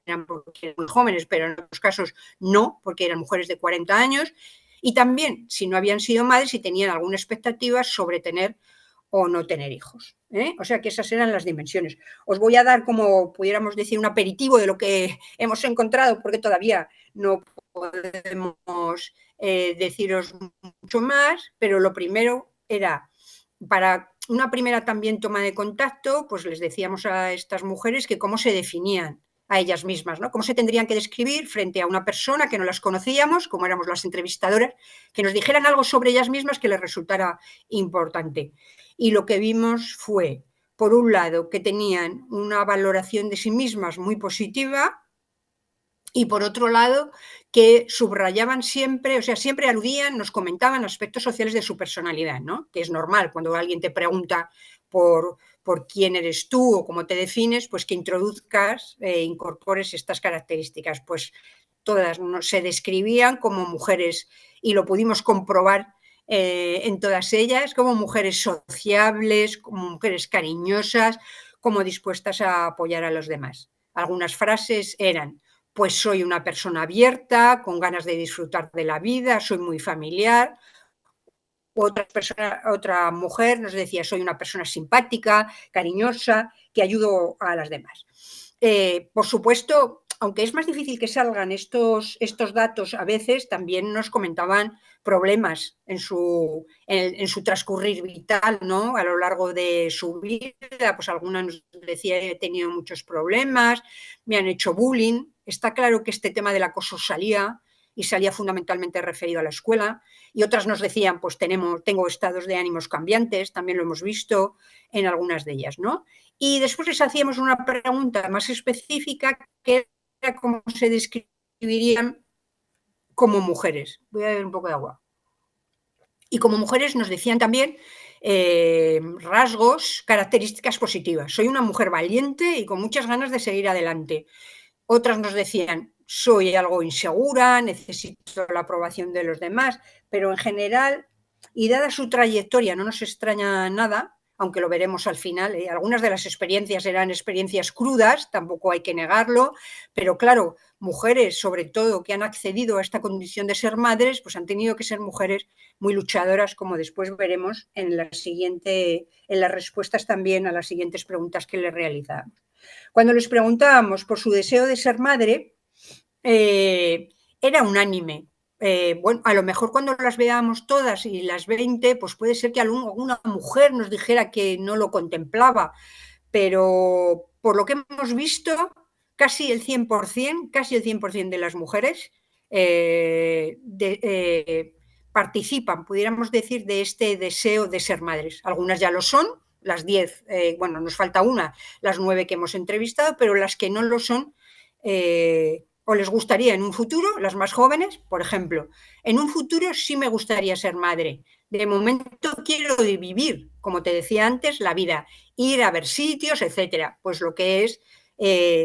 eran porque eran muy jóvenes, pero en otros casos no, porque eran mujeres de 40 años, y también si no habían sido madres, si tenían alguna expectativa sobre tener o no tener hijos. O sea que esas eran las dimensiones. Os voy a dar, como pudiéramos decir, un aperitivo de lo que hemos encontrado, porque todavía no podemos deciros mucho más, pero lo primero era, para una primera también toma de contacto, pues les decíamos a estas mujeres que cómo se definían a ellas mismas, ¿no? Cómo se tendrían que describir frente a una persona que no las conocíamos, como éramos las entrevistadoras, que nos dijeran algo sobre ellas mismas que les resultara importante. Y lo que vimos fue, por un lado, que tenían una valoración de sí mismas muy positiva, y por otro lado, que subrayaban siempre, o sea, siempre aludían, nos comentaban aspectos sociales de su personalidad, ¿no? Que es normal, cuando alguien te pregunta por quién eres tú o cómo te defines, pues que introduzcas, incorpores estas características. Pues todas se describían como mujeres, y lo pudimos comprobar en todas ellas, como mujeres sociables, como mujeres cariñosas, como dispuestas a apoyar a los demás. Algunas frases eran: pues soy una persona abierta, con ganas de disfrutar de la vida, soy muy familiar. Otra mujer nos decía: soy una persona simpática, cariñosa, que ayudo a las demás. Por supuesto, aunque es más difícil que salgan estos datos, a veces también nos comentaban problemas en su transcurrir vital, ¿no? A lo largo de su vida, pues alguna nos decía: he tenido muchos problemas, me han hecho bullying. Está claro que este tema del acoso salía, y salía fundamentalmente referido a la escuela, y otras nos decían: pues tengo estados de ánimos cambiantes, también lo hemos visto en algunas de ellas, ¿no? Y después les hacíamos una pregunta más específica, que era cómo se describirían como mujeres. Voy a beber un poco de agua. Y como mujeres nos decían también rasgos, características positivas. Soy una mujer valiente y con muchas ganas de seguir adelante. Otras nos decían: soy algo insegura, necesito la aprobación de los demás, pero en general, y dada su trayectoria, no nos extraña nada, aunque lo veremos al final, algunas de las experiencias eran experiencias crudas, tampoco hay que negarlo, pero claro, mujeres sobre todo que han accedido a esta condición de ser madres, pues han tenido que ser mujeres muy luchadoras, como después veremos en las respuestas también a las siguientes preguntas que les realizamos. Cuando les preguntábamos por su deseo de ser madre, era unánime. Bueno, a lo mejor cuando las veamos todas y las 20, pues puede ser que alguna mujer nos dijera que no lo contemplaba, pero por lo que hemos visto, casi el 100% de las mujeres participan, pudiéramos decir, de este deseo de ser madres. Algunas ya lo son, las 10, bueno, nos falta una, las 9 que hemos entrevistado, pero las que no lo son, o les gustaría en un futuro, las más jóvenes, por ejemplo, en un futuro sí me gustaría ser madre. De momento quiero vivir, como te decía antes, la vida, ir a ver sitios, etcétera. Pues lo que es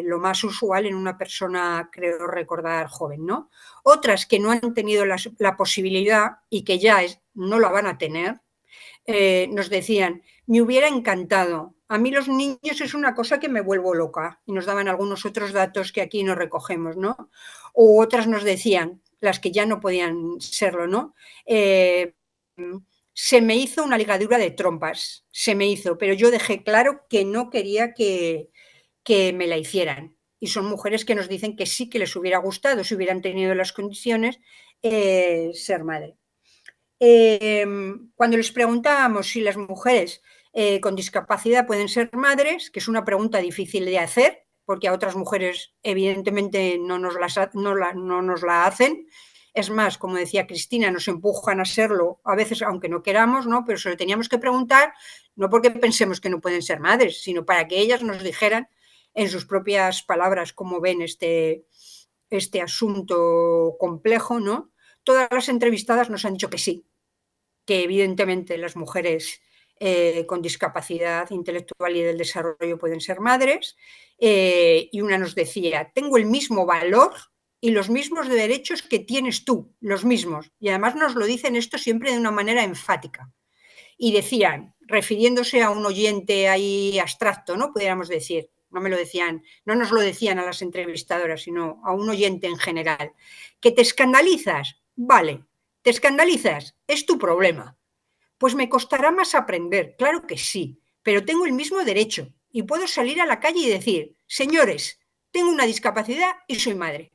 lo más usual en una persona, creo recordar, joven, ¿no? Otras que no han tenido la posibilidad y que ya no la van a tener, nos decían, me hubiera encantado. A mí los niños es una cosa que me vuelvo loca. Y nos daban algunos otros datos que aquí no recogemos, ¿no? O otras nos decían, las que ya no podían serlo, ¿no? Se me hizo una ligadura de trompas, se me hizo, pero yo dejé claro que no quería que me la hicieran. Y son mujeres que nos dicen que sí que les hubiera gustado, si hubieran tenido las condiciones, ser madre. Cuando les preguntábamos si las mujeres con discapacidad pueden ser madres, que es una pregunta difícil de hacer, porque a otras mujeres evidentemente no nos la hacen. Es más, como decía Cristina, nos empujan a serlo, a veces aunque no queramos, ¿no? Pero se lo teníamos que preguntar, no porque pensemos que no pueden ser madres, sino para que ellas nos dijeran en sus propias palabras cómo ven este asunto complejo, ¿no? Todas las entrevistadas nos han dicho que sí, que evidentemente las mujeres con discapacidad intelectual y del desarrollo pueden ser madres, y una nos decía, tengo el mismo valor y los mismos derechos que tienes tú, los mismos. Y además nos lo dicen esto siempre de una manera enfática. Y decían, refiriéndose a un oyente ahí abstracto, ¿no? Pudiéramos decir, no nos lo decían a las entrevistadoras, sino a un oyente en general, que te escandalizas, vale, te escandalizas, es tu problema. Pues me costará más aprender, claro que sí, pero tengo el mismo derecho y puedo salir a la calle y decir, señores, tengo una discapacidad y soy madre.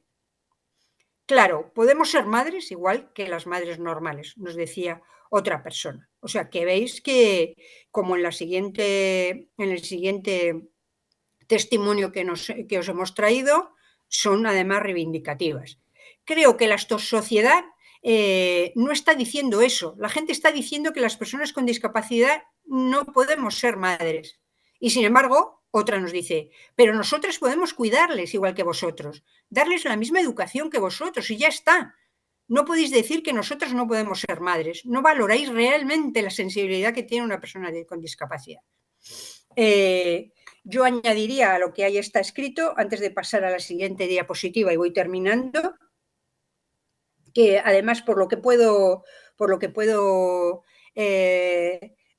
Claro, podemos ser madres igual que las madres normales, nos decía otra persona. O sea, que veis que, como en el siguiente testimonio que os hemos traído, son además reivindicativas. Creo que la sociedad no está diciendo eso. La gente está diciendo que las personas con discapacidad no podemos ser madres. Y sin embargo, otra nos dice, pero nosotras podemos cuidarles igual que vosotros, darles la misma educación que vosotros y ya está. No podéis decir que nosotros no podemos ser madres. No valoráis realmente la sensibilidad que tiene una persona con discapacidad. Yo añadiría a lo que ahí está escrito, antes de pasar a la siguiente diapositiva y voy terminando, que además por lo que puedo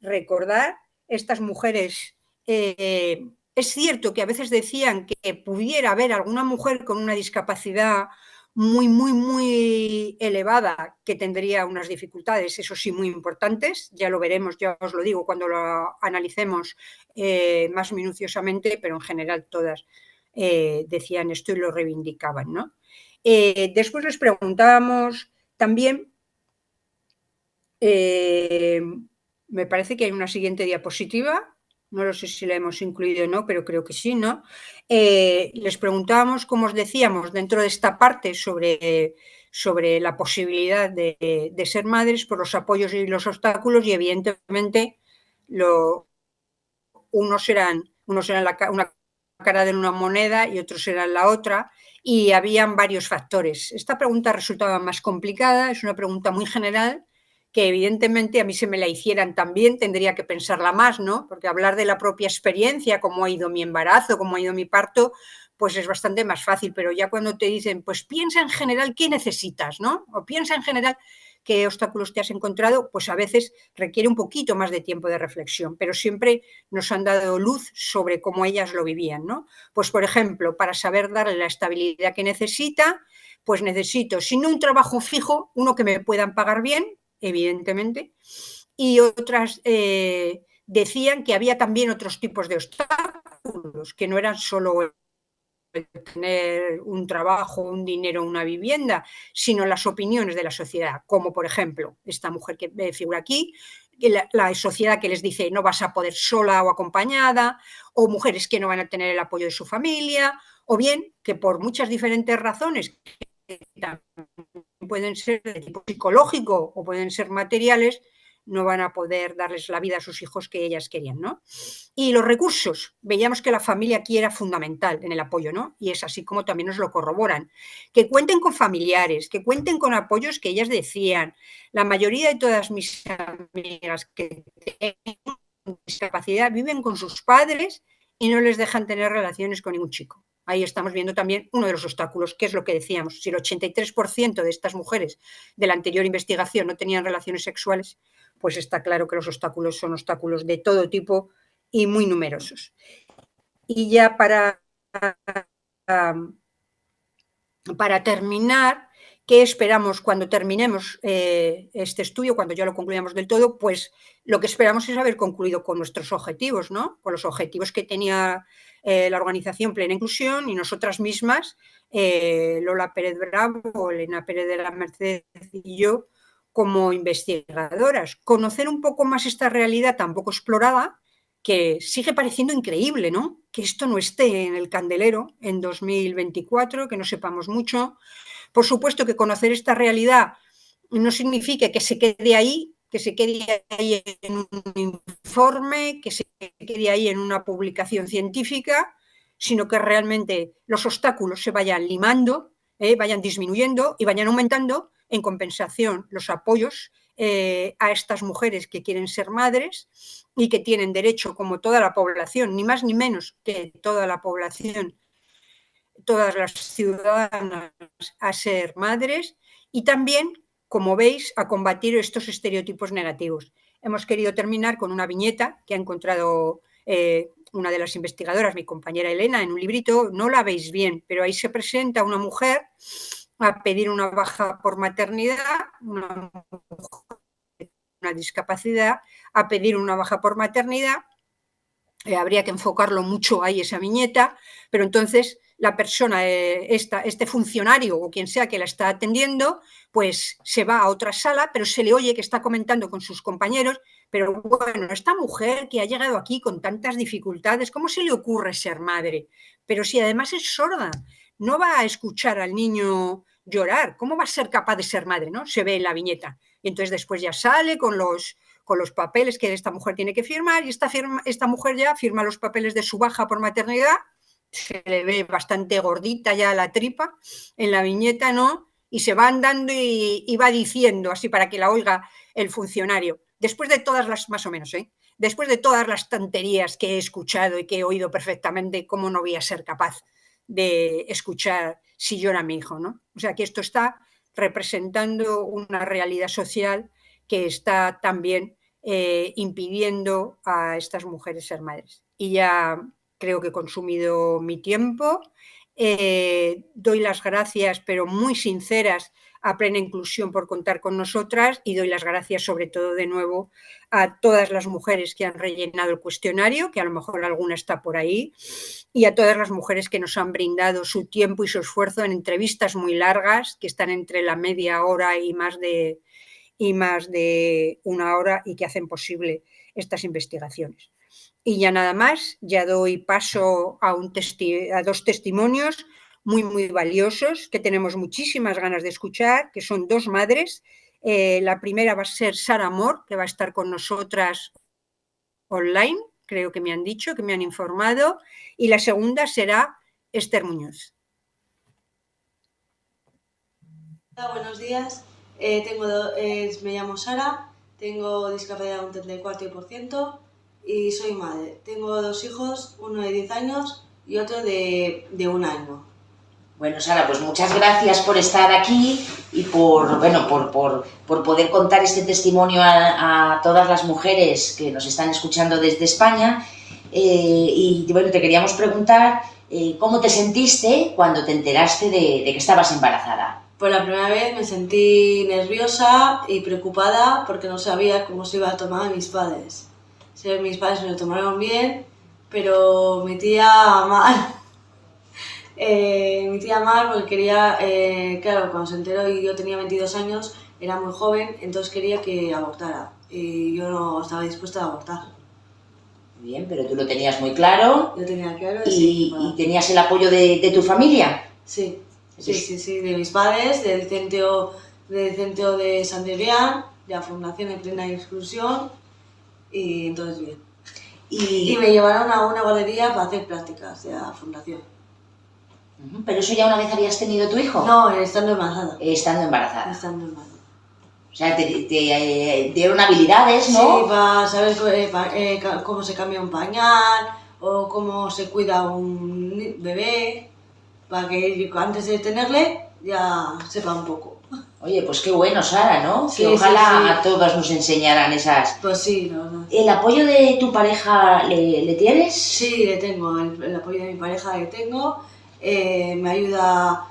recordar, estas mujeres, es cierto que a veces decían que pudiera haber alguna mujer con una discapacidad muy, muy, muy elevada que tendría unas dificultades, eso sí, muy importantes, ya lo veremos, ya os lo digo cuando lo analicemos más minuciosamente, pero en general todas decían esto y lo reivindicaban, ¿no? Después les preguntábamos también, me parece que hay una siguiente diapositiva, no lo sé si la hemos incluido o no, pero creo que sí, ¿no? Les preguntábamos, como os decíamos, dentro de esta parte sobre la posibilidad de ser madres, por los apoyos y los obstáculos, y evidentemente unos eran una cara de una moneda y otros eran la otra, y habían varios factores. Esta pregunta resultaba más complicada, es una pregunta muy general, que evidentemente a mí se me la hicieran también, tendría que pensarla más, ¿no? Porque hablar de la propia experiencia, cómo ha ido mi embarazo, cómo ha ido mi parto, pues es bastante más fácil, pero ya cuando te dicen, pues piensa en general qué necesitas, ¿no? O piensa en general qué obstáculos te has encontrado, pues a veces requiere un poquito más de tiempo de reflexión, pero siempre nos han dado luz sobre cómo ellas lo vivían, ¿no? Pues, por ejemplo, para saber darle la estabilidad que necesita, pues necesito, si no un trabajo fijo, uno que me puedan pagar bien, evidentemente, y otras decían que había también otros tipos de obstáculos, que no eran solo tener un trabajo, un dinero, una vivienda, sino las opiniones de la sociedad, como por ejemplo esta mujer que figura aquí, la sociedad que les dice no vas a poder sola o acompañada, o mujeres que no van a tener el apoyo de su familia, o bien que por muchas diferentes razones, que también pueden ser de tipo psicológico o pueden ser materiales, no van a poder darles la vida a sus hijos que ellas querían, ¿no? Y los recursos, veíamos que la familia aquí era fundamental en el apoyo, ¿no? Y es así como también nos lo corroboran. Que cuenten con familiares, que cuenten con apoyos que ellas decían. La mayoría de todas mis amigas que tienen discapacidad viven con sus padres y no les dejan tener relaciones con ningún chico. Ahí estamos viendo también uno de los obstáculos, que es lo que decíamos. Si el 83% de estas mujeres de la anterior investigación no tenían relaciones sexuales, pues está claro que los obstáculos son obstáculos de todo tipo y muy numerosos. Y ya para terminar, ¿qué esperamos cuando terminemos este estudio, cuando ya lo concluyamos del todo? Pues lo que esperamos es haber concluido con nuestros objetivos, ¿no? Con los objetivos que tenía la organización Plena Inclusión y nosotras mismas, Lola Pérez Bravo, Elena Pérez de la Merced y yo, como investigadoras. Conocer un poco más esta realidad tan poco explorada, que sigue pareciendo increíble, ¿no? Que esto no esté en el candelero en 2024, que no sepamos mucho. Por supuesto que conocer esta realidad no significa que se quede ahí, en un informe, que se quede ahí en una publicación científica, sino que realmente los obstáculos se vayan limando, vayan disminuyendo y vayan aumentando en compensación los apoyos a estas mujeres que quieren ser madres y que tienen derecho, como toda la población, ni más ni menos que toda la población, todas las ciudadanas, a ser madres y también, como veis, a combatir estos estereotipos negativos. Hemos querido terminar con una viñeta que ha encontrado una de las investigadoras, mi compañera Elena, en un librito. No la veis bien, pero ahí se presenta una mujer a pedir una baja por maternidad, una discapacidad, a pedir una baja por maternidad. Habría que enfocarlo mucho ahí esa viñeta, pero entonces la persona, este funcionario o quien sea que la está atendiendo, pues se va a otra sala, pero se le oye que está comentando con sus compañeros, pero bueno, esta mujer que ha llegado aquí con tantas dificultades, ¿cómo se le ocurre ser madre? Pero si además es sorda, no va a escuchar al niño llorar, ¿cómo va a ser capaz de ser madre? ¿No? Se ve en la viñeta. Y entonces después ya sale con los papeles que esta mujer tiene que firmar y esta mujer ya firma los papeles de su baja por maternidad, se le ve bastante gordita ya la tripa en la viñeta, ¿no? Y se va andando y va diciendo así para que la oiga el funcionario. Después de todas las, más o menos, después de todas las tonterías que he escuchado y que he oído perfectamente, ¿cómo no voy a ser capaz de escuchar si llora mi hijo, ¿no? O sea que esto está representando una realidad social que está también impidiendo a estas mujeres ser madres. Y ya creo que he consumido mi tiempo. Doy las gracias, pero muy sinceras, a Plena Inclusión por contar con nosotras y doy las gracias sobre todo de nuevo a todas las mujeres que han rellenado el cuestionario, que a lo mejor alguna está por ahí, y a todas las mujeres que nos han brindado su tiempo y su esfuerzo en entrevistas muy largas, que están entre la media hora y más de una hora y que hacen posible estas investigaciones. Y ya nada más, ya doy paso a dos testimonios muy valiosos que tenemos muchísimas ganas de escuchar, que son dos madres. La primera va a ser Sara Amor, que va a estar con nosotras online, creo que me han dicho, que me han informado, y la segunda será Esther Muñoz. Hola, buenos días. Me llamo Sara, tengo discapacidad de un 34% y soy madre. Tengo dos hijos, uno de 10 años y otro de 1 año. Bueno, Sara, pues muchas gracias por estar aquí y por poder contar este testimonio a todas las mujeres que nos están escuchando desde España. Y bueno, te queríamos preguntar ¿cómo te sentiste cuando te enteraste de que estabas embarazada? Pues la primera vez me sentí nerviosa y preocupada porque no sabía cómo se iba a tomar mis padres. Sí, mis padres me lo tomaron bien, pero mi tía mal. Mi tía mal porque quería, claro, cuando se enteró y yo tenía 22 años, era muy joven, entonces quería que abortara. Y yo no estaba dispuesta a abortar. Bien, pero tú lo tenías muy claro. Yo tenía claro. ¿Y tenías el apoyo de tu familia? Sí. Sí, de mis padres, del centro de Sant Adrià, de la Fundación en Plena Inclusión, y entonces bien. Y me llevaron a una guardería para hacer prácticas de la fundación. ¿Pero eso ya una vez habías tenido tu hijo? No, estando embarazada. Estando embarazada. Estando embarazada. O sea, te dieron habilidades, ¿no? Sí, para saber cómo se cambia un pañal, o cómo se cuida un bebé, para que antes de tenerle ya sepa un poco. Oye, pues qué bueno, Sara, ¿no? Sí, que ojalá sí. a todas nos enseñaran esas... Pues sí, no. ¿El apoyo de tu pareja le tienes? Sí, le tengo, el apoyo de mi pareja le tengo. Me ayuda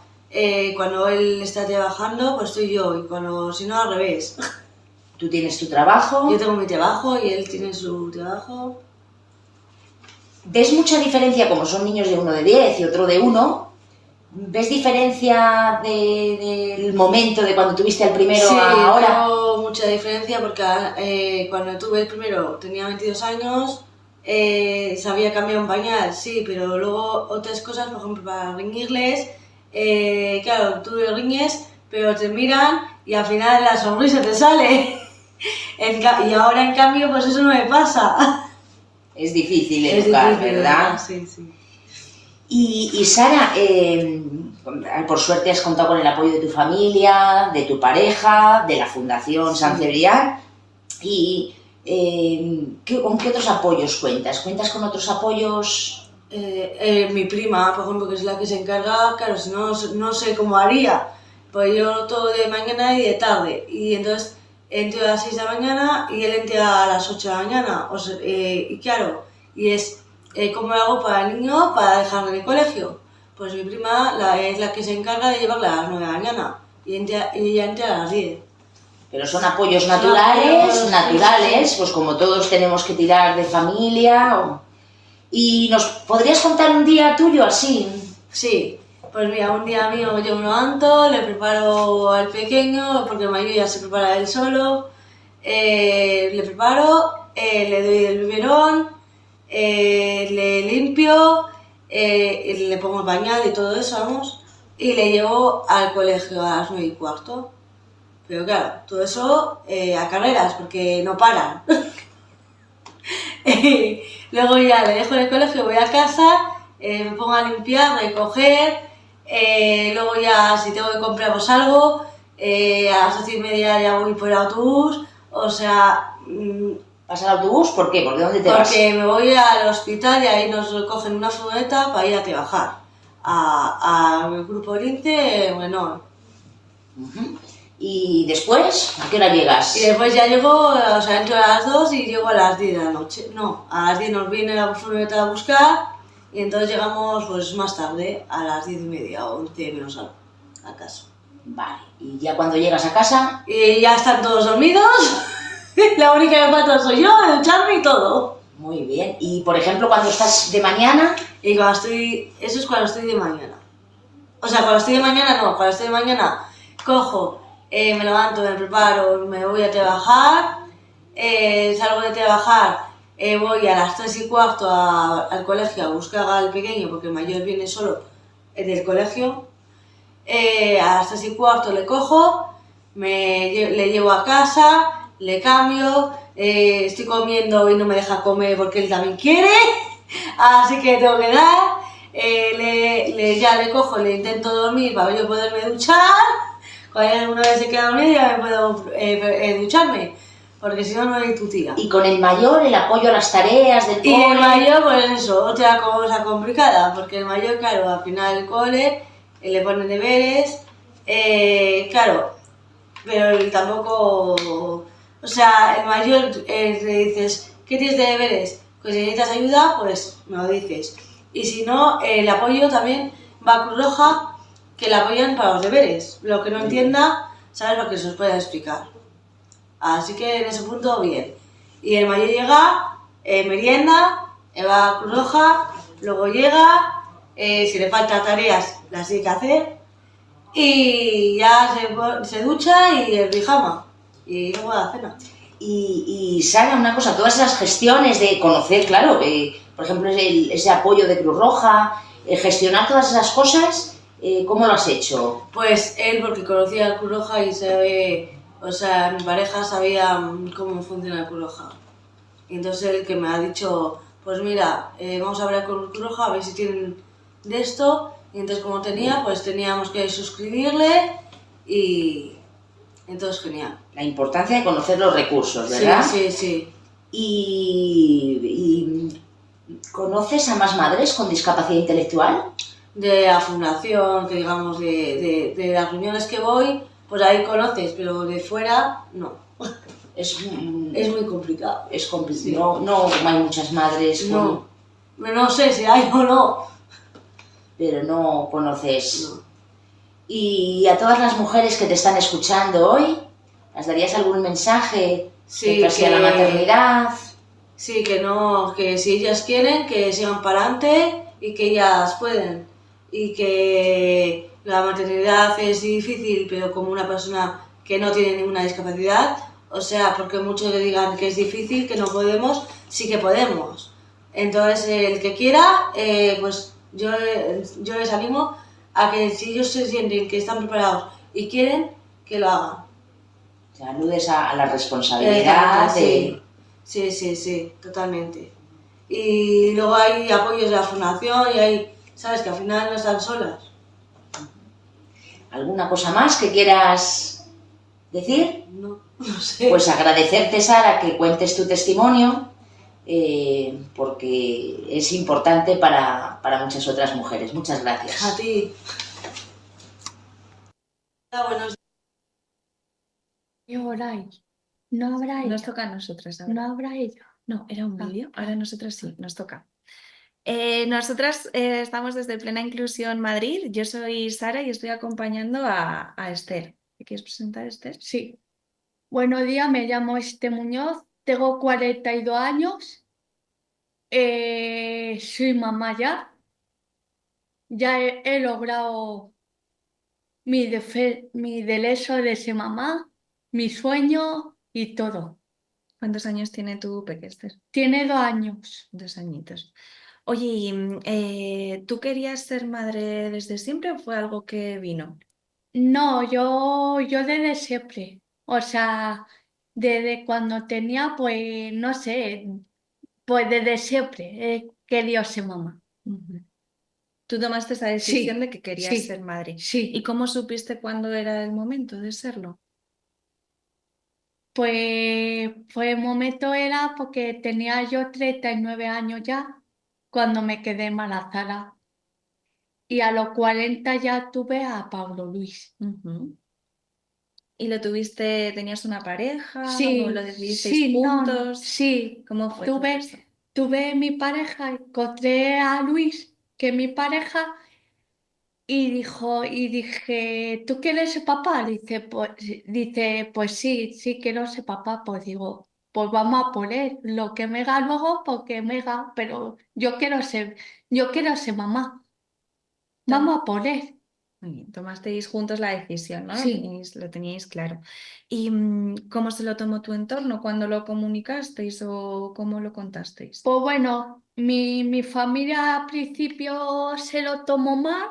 cuando él está trabajando, pues estoy yo, y si no, al revés. Tú tienes tu trabajo. Yo tengo mi trabajo y él tiene su trabajo. ¿Ves mucha diferencia, como son niños de uno de 10 y otro de 1? ¿Ves diferencia del momento de cuando tuviste el primero a ahora? Sí, veo mucha diferencia porque cuando tuve el primero tenía 22 años, sabía cambiar un pañal, sí, pero luego otras cosas, por ejemplo, para reñirles, claro, tú le riñes, pero te miran y al final la sonrisa te sale. Y ahora, en cambio, pues eso no me pasa. Es difícil educar, ¿verdad? Sí. Y Sara, por suerte has contado con el apoyo de tu familia, de tu pareja, de la Fundación Sant Adrià. ¿Y con qué otros apoyos cuentas? ¿Cuentas con otros apoyos? Mi prima, por ejemplo, que es la que se encarga, claro, si no, no sé cómo haría. Pues yo todo de mañana y de tarde. Y entonces entro a las 6 de la mañana y él entra a las 8 de la mañana. Y claro, y es ¿cómo lo hago para el niño para dejarlo en el colegio? Pues mi prima es la que se encarga de llevarle a las 9 de la mañana y ella entra a las 10. Pero son apoyos naturales, pues como todos tenemos que tirar de familia. ¿Y nos podrías contar un día tuyo así? Sí, pues mira, un día mío yo me levanto, le preparo al pequeño, porque el mayor ya se prepara él solo, le preparo, le doy el biberón, le limpio, le pongo el pañal y todo eso, vamos, y le llevo al colegio a las 9:15. Pero claro, todo eso a carreras, porque no paran. Luego ya le dejo en el colegio, voy a casa, me pongo a limpiar, recoger, luego ya si tengo que comprar pues algo, a las 8:30 ya voy por el autobús, o sea... ¿Vas al autobús? ¿Por qué? ¿Por dónde te vas? Porque me voy al hospital y ahí nos cogen una furgoneta para ir a trabajar al grupo Lince, bueno. ¿Y después? ¿A qué hora llegas? Y después ya llego, o sea, entro a las 2 y llego a las 10 de la noche. No, a las 10 nos viene la furgoneta a buscar y entonces llegamos pues más tarde, a las 10:30 o 11 menos algo, a casa. Vale, y ya cuando llegas a casa... Y ya están todos dormidos, la única que falta soy yo, de ducharme y todo. Muy bien, y por ejemplo cuando estás de mañana... Y cuando eso es cuando estoy de mañana. O sea, cuando estoy de mañana no, cuando estoy de mañana cojo... me levanto, me preparo, me voy a trabajar, salgo de trabajar, voy a las 3:15 al colegio a buscar al pequeño porque el mayor viene solo del colegio, a las 3:15 le cojo, le llevo a casa, le cambio, estoy comiendo y no me deja comer porque él también quiere, así que tengo que dar, ya le cojo, le intento dormir para yo poderme duchar. Cuando alguna vez se queda dormido ya me puedo ducharme. porque si no, no eres tu tía. Y con el mayor, el apoyo a las tareas del Y el cole. mayor, pues eso, otra cosa complicada, porque el mayor, claro, al final del cole le ponen deberes, claro, pero él tampoco, o sea, el mayor le dices, ¿qué tienes de deberes? Pues si necesitas ayuda, pues me lo dices. Y si no, el apoyo también va a Cruz Roja, que le apoyan para los deberes. Lo que no entienda, sabes lo que se os puede explicar. Así que en ese punto, bien. Y el mayor llega, merienda, va a Cruz Roja, luego llega, si le falta tareas, las tiene que hacer, y ya se ducha y el pijama, y luego a la cena. Y Sara, una cosa, todas esas gestiones de conocer, claro, por ejemplo, ese apoyo de Cruz Roja, gestionar todas esas cosas, ¿cómo lo has hecho? Pues él, porque conocía a Cruz Roja y sabe, o sea, mi pareja sabía cómo funciona Cruz Roja. Y entonces él que me ha dicho, pues mira, vamos a hablar con Cruz Roja a ver si tienen de esto. Y entonces como tenía, pues teníamos que suscribirle y entonces genial. La importancia de conocer los recursos, ¿verdad? Sí, sí, sí. ¿Y conoces a más madres con discapacidad intelectual? De la fundación, que digamos, de las reuniones que voy, pues ahí conoces, pero de fuera, no. Es muy complicado. Es complicado. Sí. No hay muchas madres con... No sé si hay o no. Pero no conoces. No. Y a todas las mujeres que te están escuchando hoy, ¿les darías algún mensaje Sí, hacia la maternidad? Sí, que no, que si ellas quieren, que sigan para adelante y que ellas pueden. Y que la maternidad es difícil, pero como una persona que no tiene ninguna discapacidad, o sea, porque muchos le digan que es difícil, que no podemos, sí que podemos. Entonces, el que quiera, pues yo les animo a que si ellos se sienten que están preparados y quieren, que lo hagan. O sea, aludes a la responsabilidad de... Sí, totalmente. Y luego hay apoyos de la fundación y hay, sabes, que al final no están solas. ¿Alguna cosa más que quieras decir? No sé. Pues agradecerte, Sara, que cuentes tu testimonio, porque es importante para muchas otras mujeres. Muchas gracias. A ti. Buenos ¿Qué hora es? No habrá ella. Nos toca a nosotras ahora. No habrá ella. No, era un Ah, vídeo. ah. Ahora nosotras sí, nos toca. Nosotras estamos desde Plena Inclusión Madrid. Yo soy Sara y estoy acompañando a Esther. ¿Te quieres presentar, Esther? Sí. Buenos días, me llamo Esther Muñoz, tengo 42 años, soy mamá ya. Ya he logrado mi derecho de ser mamá, mi sueño y todo. ¿Cuántos años tiene tu peque, Esther? Tiene 2 años. 2 añitos. Oye, ¿y, ¿tú querías ser madre desde siempre o fue algo que vino? No, yo desde siempre. O sea, desde cuando tenía, pues, no sé, pues desde siempre he querido ser mamá. Ujú. Tú tomaste esa decisión Sí, de que querías sí, ser madre. sí. ¿Y cómo supiste cuándo era el momento de serlo? Pues el momento era porque tenía yo 39 años ya cuando me quedé embarazada. Y a los 40 ya tuve a Pablo Luis. Ujú. ¿Y lo tuviste, tenías una pareja Sí, o lo decidisteis sí, no, juntos? sí. ¿Cómo fue todo eso? Tuve mi pareja, encontré a Luis, que es mi pareja, y dije, ¿tú quieres ser papá? Dice, pues sí, sí quiero ser papá. Pues digo, pues vamos a poner lo que me haga luego, porque me haga, pero yo quiero ser mamá. Vamos a poner. Muy bien, tomasteis juntos la decisión, ¿no? Sí. Lo teníais claro. ¿Y cómo se lo tomó tu entorno? ¿Cuándo lo comunicasteis o cómo lo contasteis? Pues bueno, mi familia al principio se lo tomó mal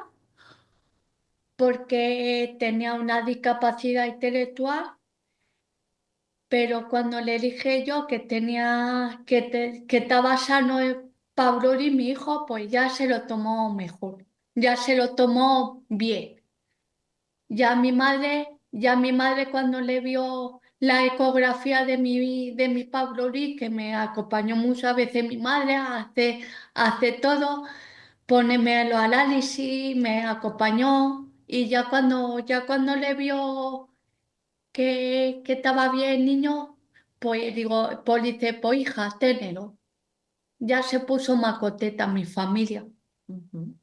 porque tenía una discapacidad intelectual, pero cuando le dije yo que que estaba sano el Pablo y mi hijo, pues ya se lo tomó mejor, ya se lo tomó bien. Ya mi madre cuando le vio la ecografía de mi Pablo Luis, que me acompañó muchas veces mi madre, hace todo, ponerme los análisis, me acompañó y ya cuando le vio que estaba bien el niño, pues digo, pues dice, pues hija, ténelo. Ya se puso más contenta mi familia. Ujú.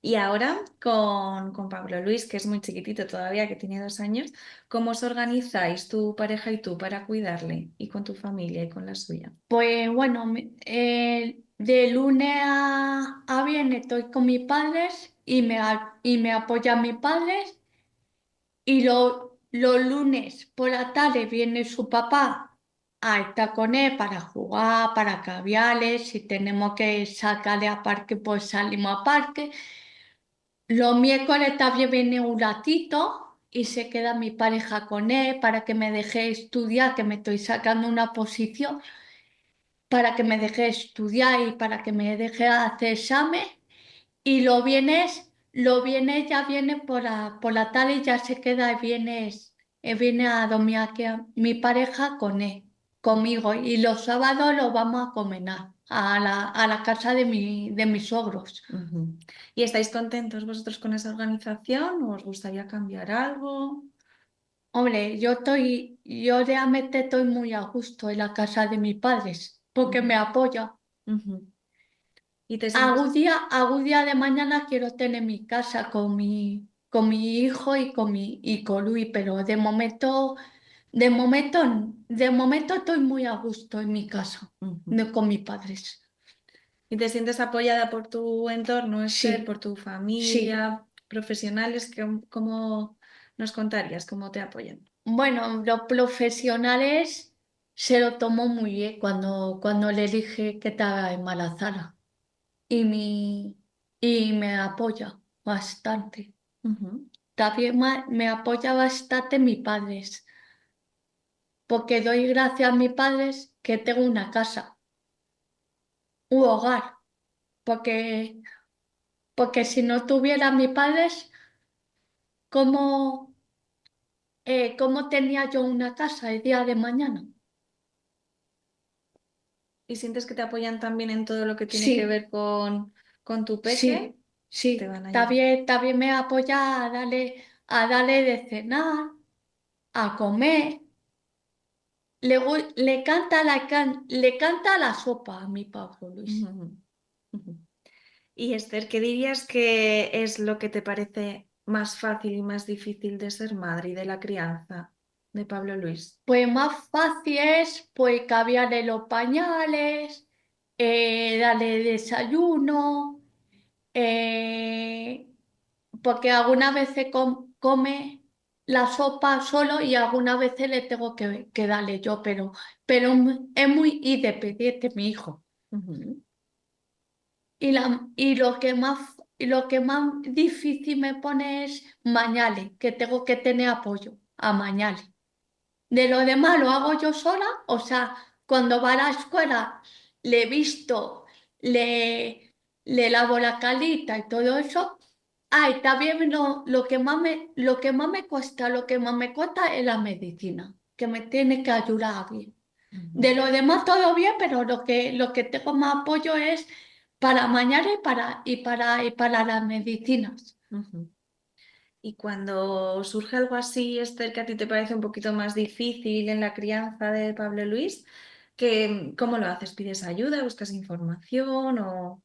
Y ahora con Pablo Luis, que es muy chiquitito todavía, que tiene 2 años, ¿cómo os organizáis tu pareja y tú para cuidarle y con tu familia y con la suya? Pues bueno, de lunes a viernes estoy con mis padres y me apoyan mis padres. Y los lunes por la tarde viene su papá a estar con él para jugar, para caviarles. Si tenemos que sacarle a parque, pues salimos a parque. Los miércoles también viene un ratito y se queda mi pareja con él para que me deje estudiar, que me estoy sacando una posición, para que me deje estudiar y para que me deje hacer examen. Y los viernes ya viene por la tarde y ya se queda viene a dormir aquí mi pareja con él, conmigo. Y los sábados los vamos a comenar a la casa de mis sogros. Ujú. ¿Y estáis contentos vosotros con esa organización o os gustaría cambiar algo? Hombre, yo realmente estoy muy a gusto en la casa de mis padres, porque me apoya. Ujú. ¿Y te sientes? Algún día de mañana quiero tener mi casa con mi hijo y con Luis, pero de momento estoy muy a gusto en mi casa, Ujú. con mis padres. ¿Y te sientes apoyada por tu entorno, Esther, Sí, por tu sí. familia, profesionales? ¿Cómo nos contarías? ¿Cómo te apoyan? Bueno, los profesionales se lo tomó muy bien cuando le dije que estaba embarazada y, y me apoya bastante. Ujú. También me apoya bastante mis padres, porque doy gracias a mis padres que tengo una casa, un hogar, porque, porque si no tuviera mis padres, ¿cómo, cómo tenía yo una casa el día de mañana? ¿Y sientes que te apoyan también en todo lo que tiene que Sí, ver con tu peque? sí, Te sí. van a ayudar. También me apoya a darle de cenar, a comer. Le canta la sopa a mi Pablo Luis. Ujú. Ujú. Y Esther, ¿qué dirías que es lo que te parece más fácil y más difícil de ser madre y de la crianza de Pablo Luis? Pues más fácil es pues cambiarle los pañales, darle desayuno, eh, porque algunas veces come la sopa solo y algunas veces le tengo que darle yo, pero es muy independiente mi hijo. Ujú. Y lo que más difícil me pone es mañales, que tengo que tener apoyo a mañales. De lo demás lo hago yo sola, o sea, cuando va a la escuela le visto, le lavo la calita y todo eso. Ay, también lo que más me cuesta es la medicina, que me tiene que ayudar bien. Ujú. De lo demás todo bien, pero lo que tengo más apoyo es para mañana y para las medicinas. Ujú. Y cuando surge algo así, Esther, que a ti te parece un poquito más difícil en la crianza de Pablo Luis, ¿cómo lo haces? ¿Pides ayuda? ¿Buscas información? ¿O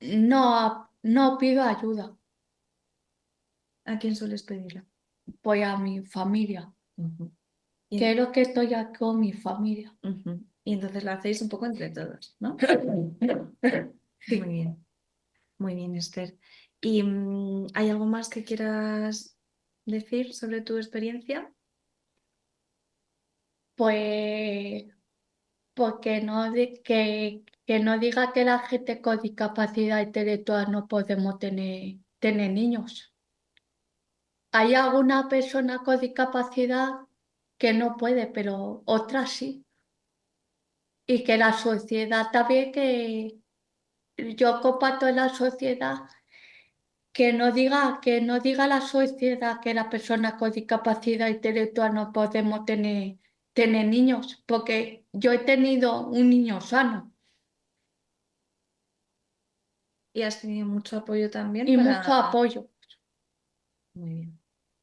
No pido ayuda, a quién sueles pedirla? voy a mi familia. Ujú. Y, Quiero que estoy aquí con mi familia. ujú. Y entonces lo hacéis un poco entre todos, ¿no? Sí. Muy bien, Esther. ¿Y hay algo más que quieras decir sobre tu experiencia? Pues, que no diga que la gente con discapacidad intelectual no podemos tener niños. Hay alguna persona con discapacidad que no puede, pero otras sí. Y que la sociedad también, que yo comparto en la sociedad, que no diga la sociedad que las personas con discapacidad intelectual no podemos tener niños, porque yo he tenido un niño sano Y has tenido mucho apoyo también y para... mucho apoyo. Muy bien.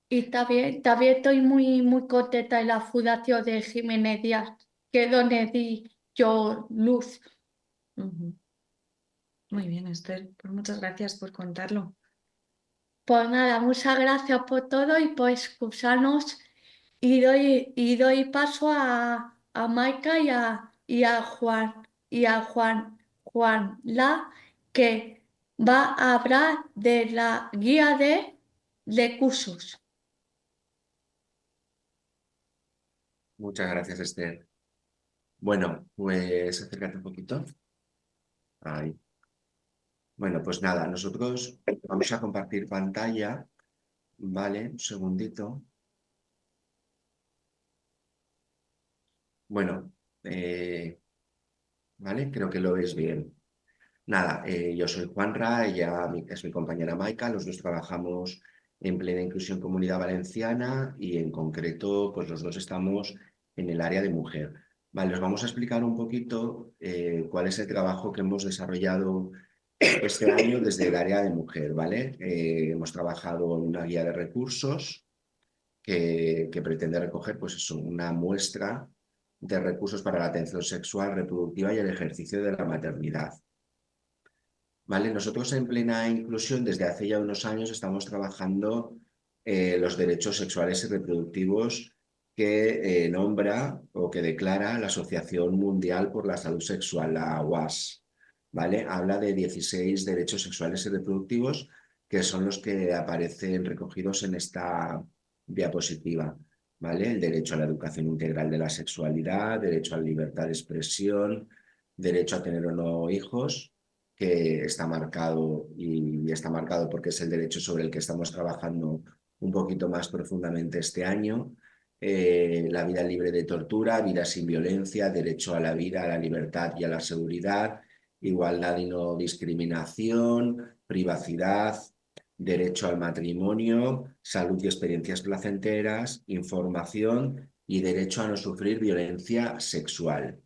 Y también estoy muy contenta en la Fundación de Jiménez Díaz, que es donde di yo luz. Ujú. Muy bien, Esther. Pues muchas gracias por contarlo. Pues nada, muchas gracias por todo y por excusarnos y doy paso a Maika Juan La, que va a hablar de la guía de cursos. Muchas gracias, Esther. Bueno, pues acércate un poquito. Ahí. Bueno, pues nada, nosotros vamos a compartir pantalla, ¿vale? Un segundito. Bueno, ¿vale? Creo que lo ves bien. Nada, yo soy Juanra, ella es mi compañera Maika, los dos trabajamos en Plena Inclusión Comunidad Valenciana y en concreto, pues los dos estamos en el área de mujer. Vale, os vamos a explicar un poquito cuál es el trabajo que hemos desarrollado este año desde el área de mujer, ¿vale? Hemos trabajado en una guía de recursos que pretende recoger, pues eso, una muestra de recursos para la atención sexual, reproductiva y el ejercicio de la maternidad. ¿Vale? Nosotros en Plena Inclusión desde hace ya unos años estamos trabajando los derechos sexuales y reproductivos que nombra o que declara la Asociación Mundial por la Salud Sexual, la OAS. ¿Vale? Habla de 16 derechos sexuales y reproductivos que son los que aparecen recogidos en esta diapositiva. ¿Vale? El derecho a la educación integral de la sexualidad, derecho a la libertad de expresión, derecho a tener o no hijos, que está marcado y está marcado porque es el derecho sobre el que estamos trabajando un poquito más profundamente este año. La vida libre de tortura, vida sin violencia, derecho a la vida, a la libertad y a la seguridad, igualdad y no discriminación, privacidad, derecho al matrimonio, salud y experiencias placenteras, información y derecho a no sufrir violencia sexual.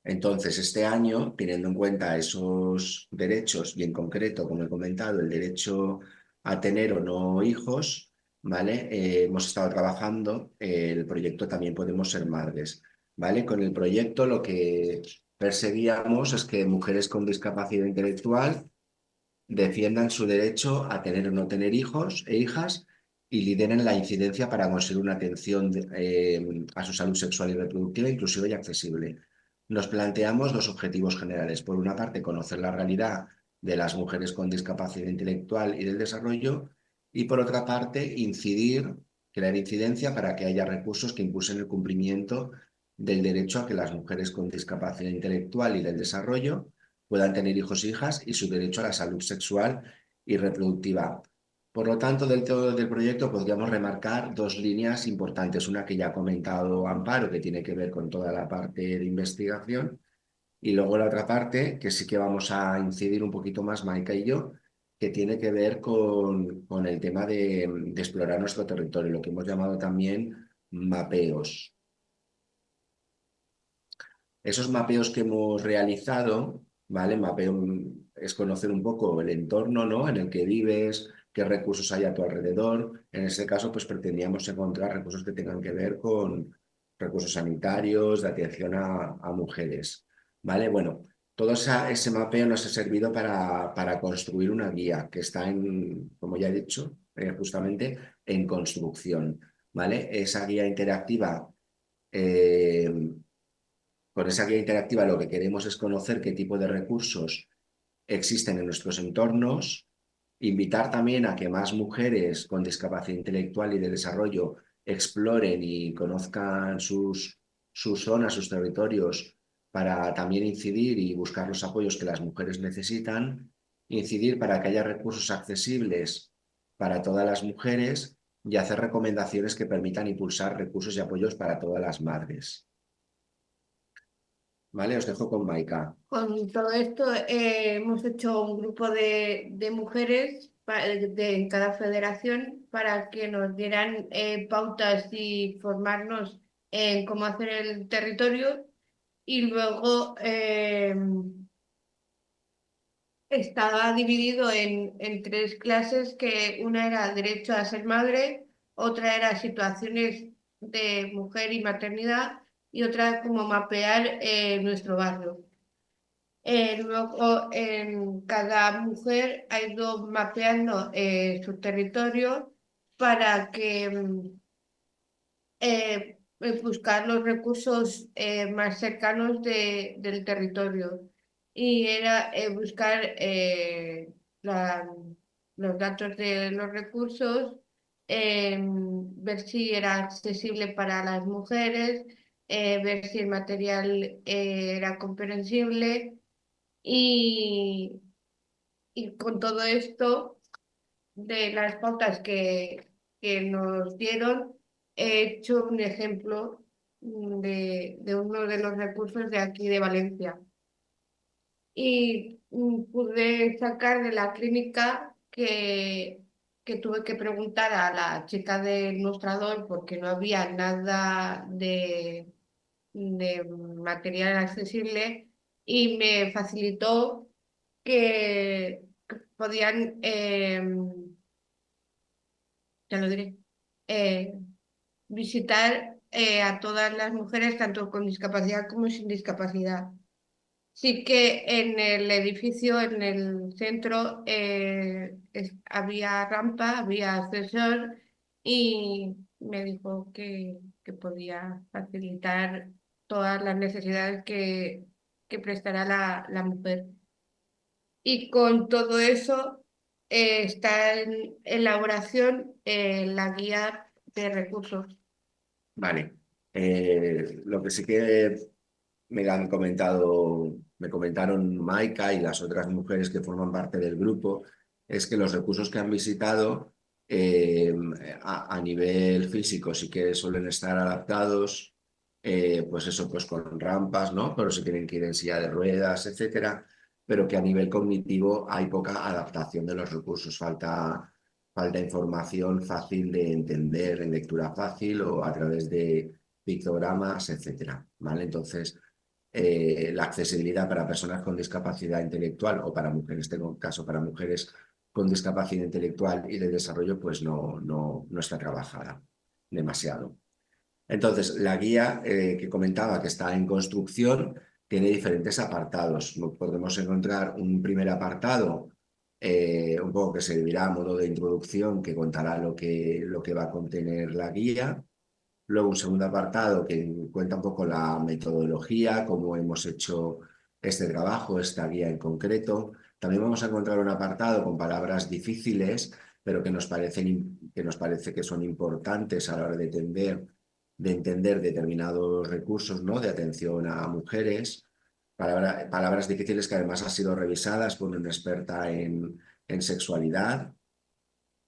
Entonces, este año, teniendo en cuenta esos derechos y en concreto, como he comentado, el derecho a tener o no hijos, ¿vale? Hemos estado trabajando el proyecto También Podemos Ser Madres, ¿vale? Con el proyecto lo que perseguíamos es que mujeres con discapacidad intelectual defiendan su derecho a tener o no tener hijos e hijas y lideren la incidencia para conseguir una atención a su salud sexual y reproductiva inclusiva y accesible. Nos planteamos dos objetivos generales. Por una parte, conocer la realidad de las mujeres con discapacidad intelectual y del desarrollo, y por otra parte, crear incidencia para que haya recursos que impulsen el cumplimiento del derecho a que las mujeres con discapacidad intelectual y del desarrollo puedan tener hijos e hijas y su derecho a la salud sexual y reproductiva. Por lo tanto, del todo del proyecto podríamos remarcar dos líneas importantes. Una que ya ha comentado Amparo, que tiene que ver con toda la parte de investigación, y luego la otra parte, que sí que vamos a incidir un poquito más Maika y yo, que tiene que ver con el tema de explorar nuestro territorio, lo que hemos llamado también mapeos. Esos mapeos que hemos realizado, ¿vale? Mapeo es conocer un poco el entorno, ¿no? En el que vives, qué recursos hay a tu alrededor. En ese caso, pues pretendíamos encontrar recursos que tengan que ver con recursos sanitarios, de atención a mujeres, ¿vale? Bueno, todo ese mapeo nos ha servido para construir una guía que está como ya he dicho, justamente en construcción, ¿vale? Esa guía interactiva con esa guía interactiva lo que queremos es conocer qué tipo de recursos existen en nuestros entornos, invitar también a que más mujeres con discapacidad intelectual y de desarrollo exploren y conozcan sus zonas, sus territorios, para también incidir y buscar los apoyos que las mujeres necesitan, incidir para que haya recursos accesibles para todas las mujeres y hacer recomendaciones que permitan impulsar recursos y apoyos para todas las madres. Vale, os dejo con Maika. Con todo esto hemos hecho un grupo de mujeres de cada federación para que nos dieran pautas y formarnos en cómo hacer el territorio. Y luego estaba dividido en 3 clases, que una era derecho a ser madre, otra era situaciones de mujer y maternidad, y otra como mapear nuestro barrio. Luego, cada mujer ha ido mapeando su territorio para que buscar los recursos más cercanos del territorio. Y era buscar los datos de los recursos, ver si era accesible para las mujeres, ver si el material era comprensible. Y con todo esto de las pautas que nos dieron, he hecho un ejemplo de uno de los recursos de aquí de Valencia. Y pude sacar de la clínica que tuve que preguntar a la chica del mostrador porque no había nada de material accesible, y me facilitó que podían, ya lo diré, eh, visitar a todas las mujeres, tanto con discapacidad como sin discapacidad. Sí que en el edificio, en el centro, había rampa, había ascensor, y me dijo que podía facilitar todas las necesidades que prestará la mujer. Y con todo eso está en elaboración la guía de recursos. Vale. Lo que sí que me comentaron Maika y las otras mujeres que forman parte del grupo, es que los recursos que han visitado a nivel físico sí que suelen estar adaptados, pues eso, pues con rampas, ¿no? Pero si tienen que ir en silla de ruedas, etcétera, pero que a nivel cognitivo hay poca adaptación de los recursos, falta información fácil de entender en lectura fácil o a través de pictogramas, etcétera, ¿vale? Entonces, la accesibilidad para personas con discapacidad intelectual o para mujeres, en este caso para mujeres con discapacidad intelectual y de desarrollo, pues no está trabajada demasiado. Entonces, la guía que comentaba, que está en construcción, tiene diferentes apartados. Podemos encontrar un primer apartado, un poco que servirá a modo de introducción, que contará lo que va a contener la guía. Luego un segundo apartado que cuenta un poco la metodología, cómo hemos hecho este trabajo, esta guía en concreto. También vamos a encontrar un apartado con palabras difíciles, pero que nos parece que son importantes a la hora de entender determinados recursos, ¿no? De atención a mujeres. Palabras difíciles que además han sido revisadas por una experta en sexualidad.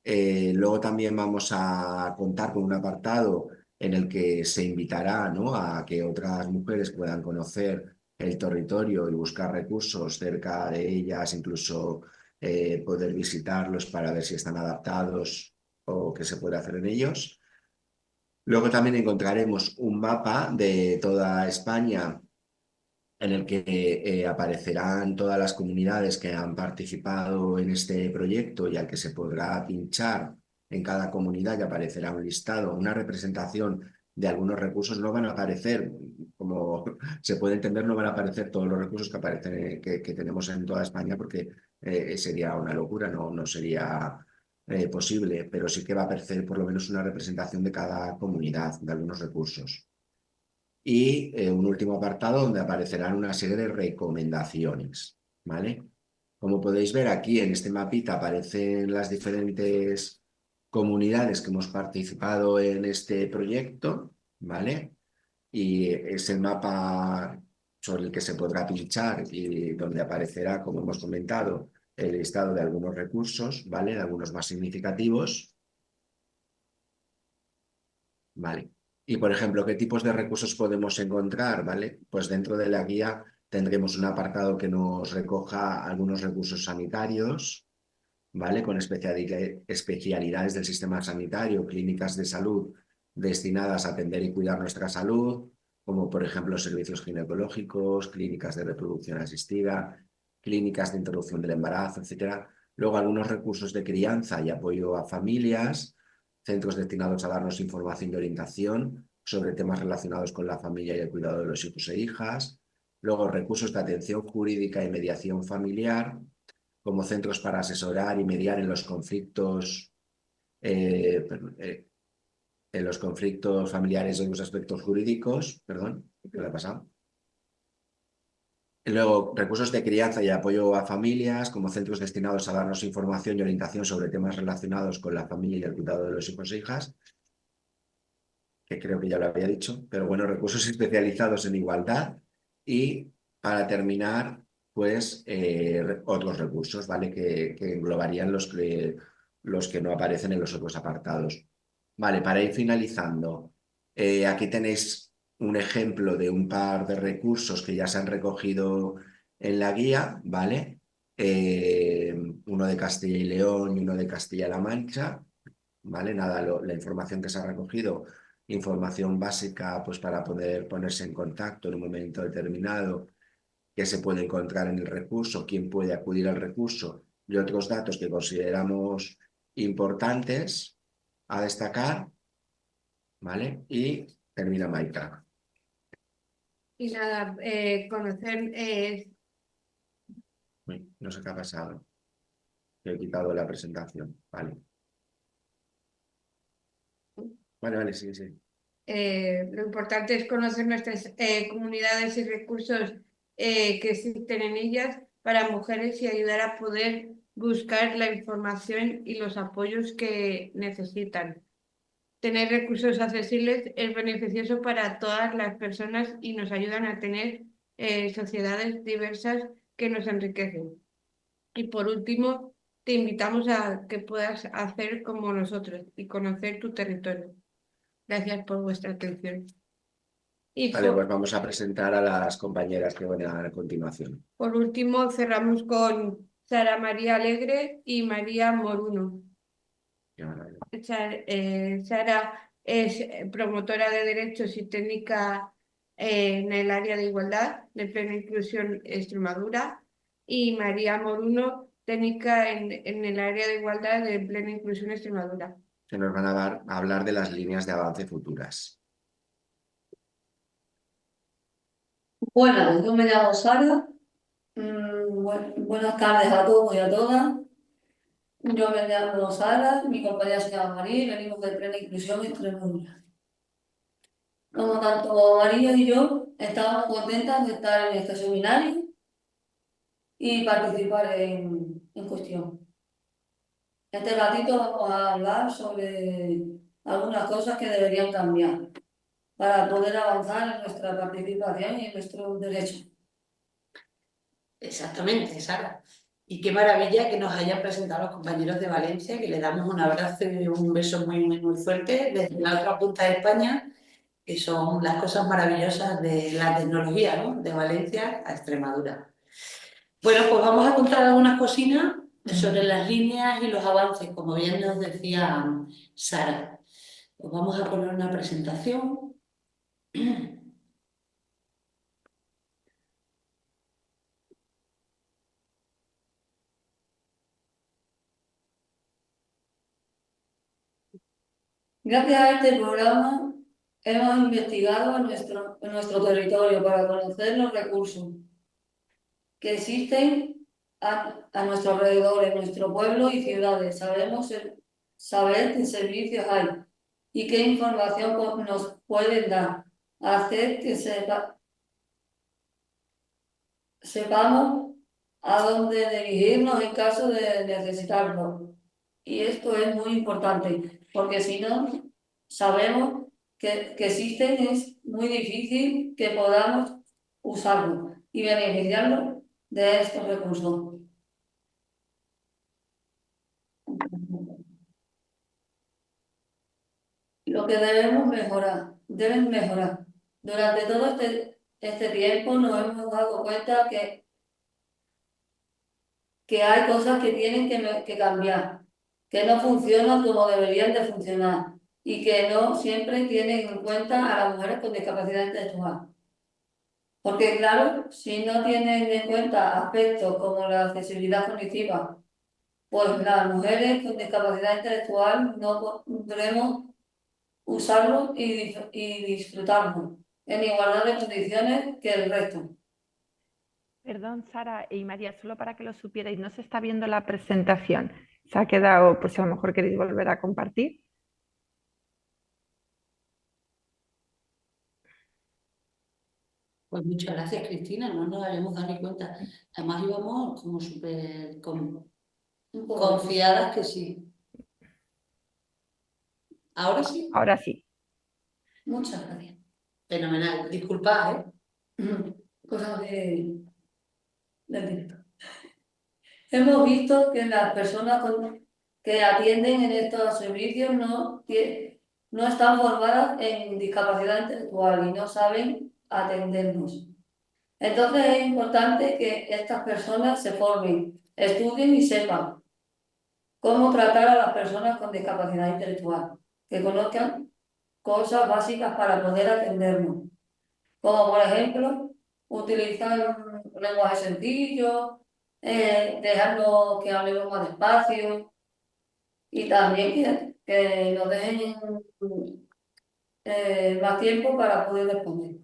Luego también vamos a contar con un apartado en el que se invitará, ¿no? A que otras mujeres puedan conocer el territorio y buscar recursos cerca de ellas, incluso poder visitarlos para ver si están adaptados o qué se puede hacer en ellos. Luego también encontraremos un mapa de toda España en el que aparecerán todas las comunidades que han participado en este proyecto y al que se podrá pinchar en cada comunidad, y aparecerá un listado, una representación de algunos recursos. No van a aparecer, como se puede entender, no van a aparecer todos los recursos que aparecen, que tenemos en toda España, porque sería una locura, no sería posible, pero sí que va a aparecer por lo menos una representación de cada comunidad, de algunos recursos. Y un último apartado donde aparecerán una serie de recomendaciones, ¿vale? Como podéis ver aquí en este mapita aparecen las diferentes comunidades que hemos participado en este proyecto, ¿vale? Y es el mapa sobre el que se podrá pinchar y donde aparecerá, como hemos comentado, el listado de algunos recursos, ¿vale? De algunos más significativos, ¿vale? Y, por ejemplo, ¿qué tipos de recursos podemos encontrar? ¿Vale? Pues dentro de la guía tendremos un apartado que nos recoja algunos recursos sanitarios, ¿vale? Con especialidades del sistema sanitario, clínicas de salud destinadas a atender y cuidar nuestra salud, como por ejemplo servicios ginecológicos, clínicas de reproducción asistida, clínicas de interrupción del embarazo, etc. Luego algunos recursos de crianza y apoyo a familias, centros destinados a darnos información y orientación sobre temas relacionados con la familia y el cuidado de los hijos e hijas. Luego recursos de atención jurídica y mediación familiar, como centros para asesorar y mediar en los conflictos familiares en los aspectos jurídicos. Perdón, ¿qué le ha pasado? Luego, recursos de crianza y apoyo a familias, como centros destinados a darnos información y orientación sobre temas relacionados con la familia y el cuidado de los hijos e hijas, que creo que ya lo había dicho, pero bueno, recursos especializados en igualdad y, para terminar, pues otros recursos, ¿vale? Que englobarían los que no aparecen en los otros apartados. Vale, para ir finalizando, aquí tenéis un ejemplo de un par de recursos que ya se han recogido en la guía, ¿vale? Uno de Castilla y León y uno de Castilla-La Mancha, ¿vale? Nada, la información que se ha recogido, información básica pues para poder ponerse en contacto en un momento determinado, qué se puede encontrar en el recurso, quién puede acudir al recurso y otros datos que consideramos importantes a destacar, ¿vale? Y termina Maika. Y nada, conocer Uy, no sé qué ha pasado. He quitado la presentación. Vale. Vale, sí, sí. Lo importante es conocer nuestras comunidades y recursos que existen en ellas para mujeres y ayudar a poder buscar la información y los apoyos que necesitan. Tener recursos accesibles es beneficioso para todas las personas y nos ayudan a tener sociedades diversas que nos enriquecen. Y por último, te invitamos a que puedas hacer como nosotros y conocer tu territorio. Gracias por vuestra atención. Y Vale, pues vamos a presentar a las compañeras que van a continuación. por último, cerramos con Sara María Alegre y María Moruno. Sara es promotora de derechos y técnica en el área de igualdad de Plena Inclusión Extremadura, y María Moruno, técnica en el área de igualdad de Plena Inclusión Extremadura. Que nos van a hablar de las líneas de avance futuras. Bueno, yo me llamo Sara. Buenas tardes a todos y a todas. Yo me llamo Sara, mi compañera se llama María y venimos de Plena Inclusión Extremadura. Como tanto María y yo estamos contentas de estar en este seminario y participar en cuestión. Este ratito vamos a hablar sobre algunas cosas que deberían cambiar para poder avanzar en nuestra participación y en nuestros derechos. Exactamente, Sara. Y qué maravilla que nos hayan presentado los compañeros de Valencia, que le damos un abrazo y un beso muy, muy, muy fuerte desde la otra punta de España, que son las cosas maravillosas de la tecnología, ¿no? De Valencia a Extremadura. Bueno, pues vamos a contar algunas cositas sobre las líneas y los avances, como bien nos decía Sara. Pues vamos a poner una presentación. Gracias a este programa hemos investigado en nuestro territorio para conocer los recursos que existen a nuestro alrededor, en nuestro pueblo y ciudades. Sabemos saber qué servicios hay y qué información nos pueden dar, hacer que sepamos a dónde dirigirnos en caso de necesitarlo. Y esto es muy importante, porque si no sabemos que existen, es muy difícil que podamos usarlo y beneficiarnos de estos recursos. Lo que deben mejorar. Durante todo este tiempo nos hemos dado cuenta que que hay cosas que tienen que cambiar, que no funcionan como deberían de funcionar y que no siempre tienen en cuenta a las mujeres con discapacidad intelectual. Porque claro, si no tienen en cuenta aspectos como la accesibilidad cognitiva, pues las mujeres con discapacidad intelectual no podremos usarlo y disfrutarlo en igualdad de condiciones que el resto. Perdón, Sara y María, solo para que lo supierais, no se está viendo la presentación. Se ha quedado, pues a lo mejor queréis volver a compartir. Pues muchas gracias, Cristina, no nos habíamos dado ni cuenta. Además íbamos como súper confiadas que sí. ¿Ahora sí? Ahora sí. Muchas gracias. Fenomenal. Disculpad, Cosas del directo. Hemos visto que las personas que atienden en estos servicios no están formadas en discapacidad intelectual y no saben atendernos. Entonces es importante que estas personas se formen, estudien y sepan cómo tratar a las personas con discapacidad intelectual, que conozcan cosas básicas para poder atendernos, como por ejemplo utilizar un lenguaje sencillo, dejarnos que hablemos más despacio y también que nos dejen más tiempo para poder responder.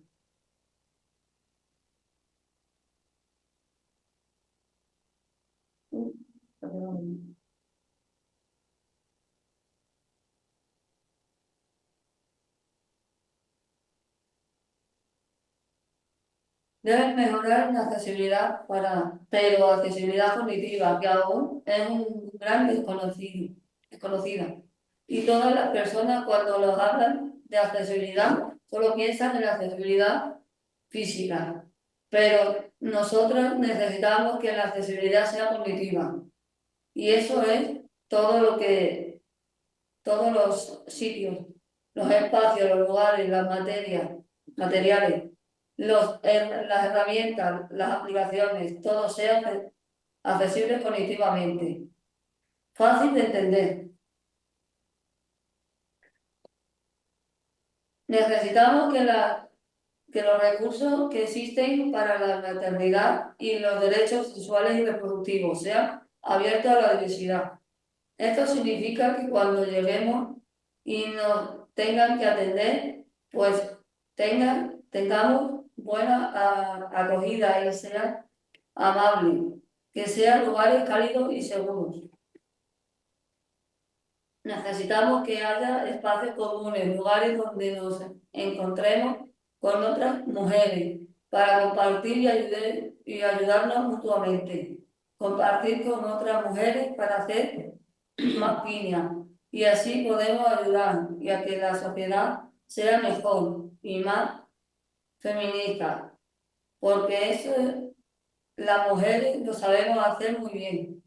Deben mejorar la accesibilidad pero accesibilidad cognitiva, que aún es un gran desconocida. Y todas las personas cuando nos hablan de accesibilidad solo piensan en la accesibilidad física. Pero nosotros necesitamos que la accesibilidad sea cognitiva. Y eso es todos los sitios, los espacios, los lugares, las materiales, las herramientas, las aplicaciones, todo sea accesible cognitivamente, fácil de entender. Necesitamos que los recursos que existen para la maternidad y los derechos sexuales y reproductivos sean abiertos a la diversidad. Esto significa que cuando lleguemos y nos tengan que atender, pues tengamos buena acogida y sea amable, que sean lugares cálidos y seguros. Necesitamos que haya espacios comunes, lugares donde nos encontremos con otras mujeres para compartir y ayudarnos mutuamente. Compartir con otras mujeres para hacer más piña y así podemos ayudar y a que la sociedad sea mejor y más feminista, porque eso las mujeres lo sabemos hacer muy bien.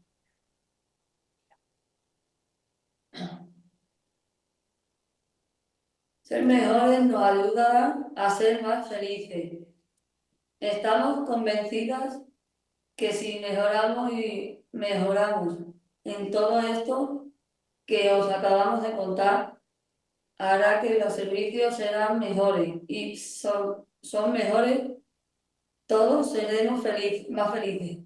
Ser mejores nos ayuda a ser más felices. Estamos convencidas que si mejoramos en todo esto que os acabamos de contar, hará que los servicios serán mejores y son mejores, todos seremos más felices.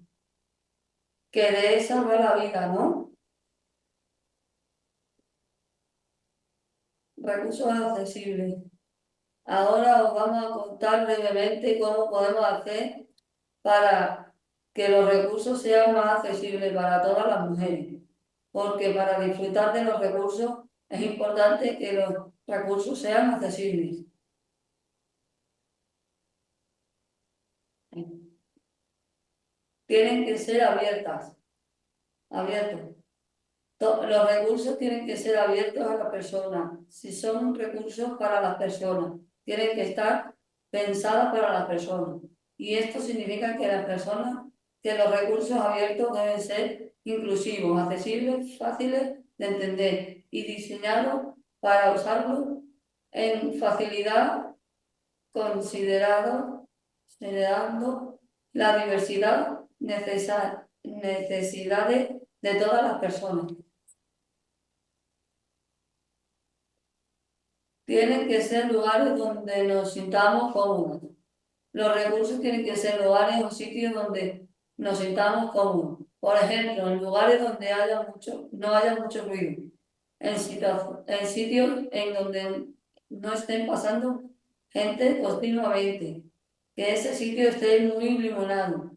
Que de eso va la vida, ¿no? Recursos accesibles. Ahora os vamos a contar brevemente cómo podemos hacer para que los recursos sean más accesibles para todas las mujeres. Porque para disfrutar de los recursos es importante que los recursos sean accesibles. Tienen que ser abiertos. Los recursos tienen que ser abiertos a la persona. Si son recursos para las personas, tienen que estar pensadas para las personas. Y esto significa que los recursos abiertos deben ser inclusivos, accesibles, fáciles de entender y diseñados para usarlos en facilidad, considerando la diversidad necesidades de todas las personas. Tienen que ser lugares donde nos sintamos cómodos. Los recursos tienen que ser lugares o sitios donde nos sintamos cómodos. Por ejemplo, en lugares donde no haya mucho ruido. En sitios en donde no estén pasando gente continuamente. Que ese sitio esté muy iluminado.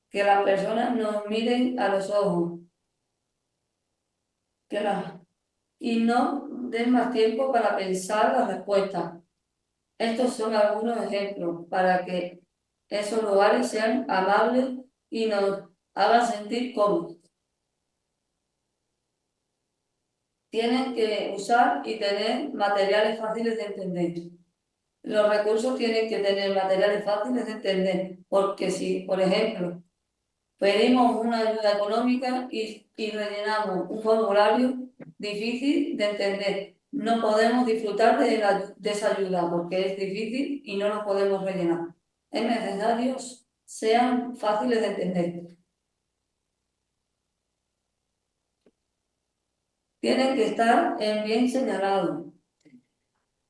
Que las personas nos miren a los ojos. Y no den más tiempo para pensar la respuesta. Estos son algunos ejemplos para que esos lugares sean amables y nos hagan sentir cómodos. Tienen que usar y tener materiales fáciles de entender. Los recursos tienen que tener materiales fáciles de entender, porque si, por ejemplo, pedimos una ayuda económica y rellenamos un formulario difícil de entender, no podemos disfrutar de esa ayuda porque es difícil y no lo podemos rellenar. Es necesario sean fáciles de entender. Tienen que estar bien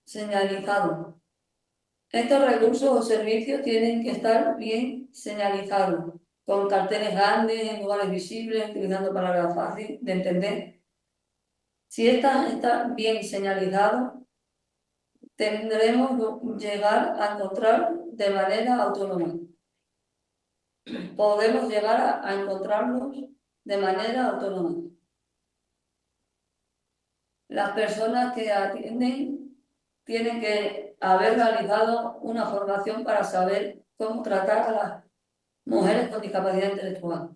señalizados. Estos recursos o servicios tienen que estar bien señalizados, con carteles grandes, en lugares visibles, utilizando palabras fáciles de entender. Si está bien señalizado, tendremos que llegar a encontrar de manera autónoma. Podemos llegar a encontrarlos de manera autónoma. Las personas que atienden tienen que haber realizado una formación para saber cómo tratar a las mujeres con discapacidad intelectual.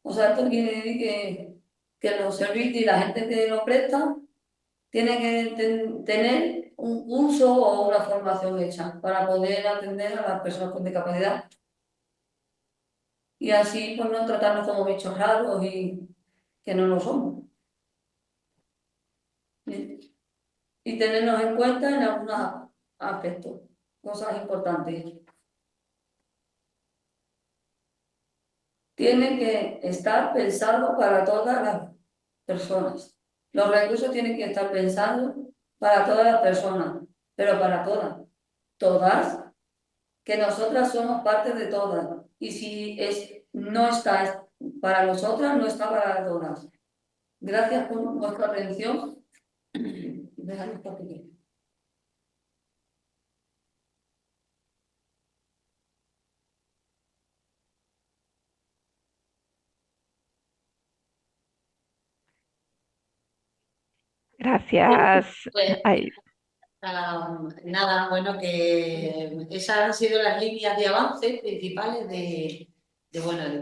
O sea, esto quiere decir que los servicios y la gente que lo presta tiene que tener un curso o una formación hecha para poder atender a las personas con discapacidad. Y así, pues, no tratarnos como bichos raros y que no lo somos. Y tenernos en cuenta en algunos aspectos, cosas importantes. Tiene que estar pensado para todas las personas. Los recursos tienen que estar pensados para todas las personas, pero para todas. Todas, que nosotras somos parte de todas. Y si no está para nosotras, no está para todas. Gracias por vuestra atención. Déjame esto aquí. Gracias. Pues, Ay, nada, bueno, que esas han sido las líneas de avance principales de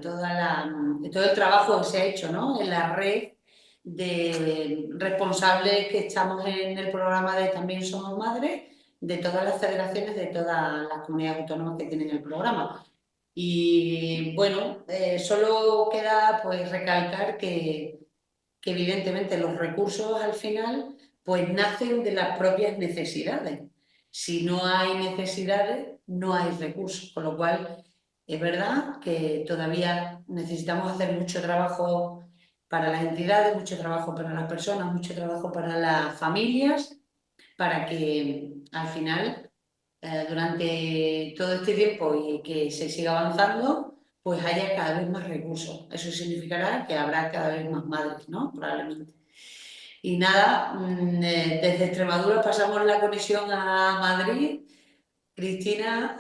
todo el trabajo que se ha hecho, ¿no? En la red de responsables que estamos en el programa de También Somos Madres, de todas las federaciones, de todas las comunidades autónomas que tienen el programa. Y bueno, solo queda pues recalcar que evidentemente los recursos al final pues nacen de las propias necesidades. Si no hay necesidades, no hay recursos, con lo cual es verdad que todavía necesitamos hacer mucho trabajo para las entidades, mucho trabajo para las personas, mucho trabajo para las familias, para que al final, durante todo este tiempo y que se siga avanzando, pues haya cada vez más recursos. Eso significará que habrá cada vez más madres, ¿no? Probablemente. Y nada, desde Extremadura pasamos la conexión a Madrid. Cristina,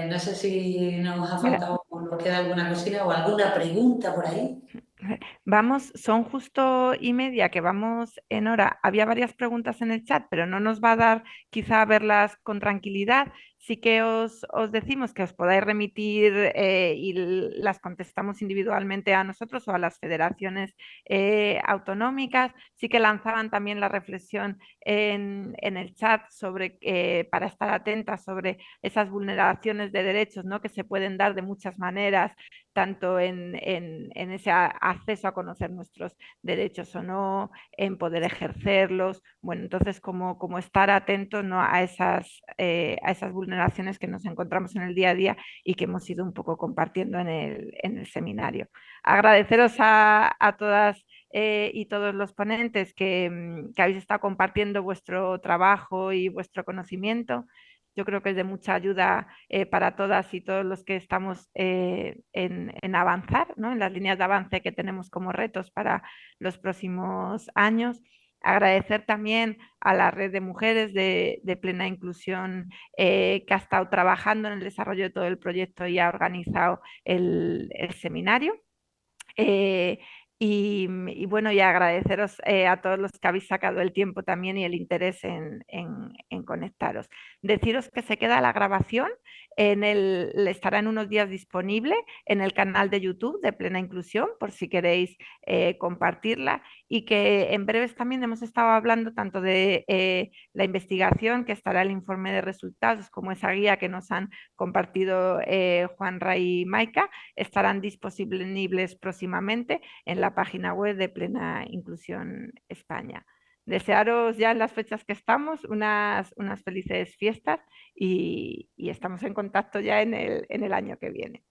no sé si nos ha faltado o nos queda alguna cosilla o alguna pregunta por ahí. vamos, son justo y media que vamos en hora. Había varias preguntas en el chat, pero no nos va a dar quizá verlas con tranquilidad. Sí que os decimos que os podáis remitir y las contestamos individualmente a nosotros o a las federaciones autonómicas. Sí que lanzaban también la reflexión en el chat sobre, para estar atentas sobre esas vulneraciones de derechos, ¿no? Que se pueden dar de muchas maneras, tanto en ese acceso a conocer nuestros derechos o no, en poder ejercerlos. Bueno, entonces como estar atentos, ¿no?, a esas vulneraciones que nos encontramos en el día a día y que hemos ido un poco compartiendo en el seminario. Agradeceros a todas y todos los ponentes que habéis estado compartiendo vuestro trabajo y vuestro conocimiento. Yo creo que es de mucha ayuda para todas y todos los que estamos en avanzar, ¿no?, en las líneas de avance que tenemos como retos para los próximos años. Agradecer también a la red de mujeres de plena inclusión que ha estado trabajando en el desarrollo de todo el proyecto y ha organizado el seminario. Y bueno, y agradeceros a todos los que habéis sacado el tiempo también y el interés en conectaros. Deciros que se queda la grabación, estará en unos días disponible en el canal de YouTube de Plena Inclusión, por si queréis compartirla, y que en breves también hemos estado hablando tanto de la investigación, que estará el informe de resultados, como esa guía que nos han compartido Juanra y Maika, estarán disponibles próximamente en la página web de Plena Inclusión España. Desearos ya en las fechas que estamos unas felices fiestas y estamos en contacto ya en el año que viene.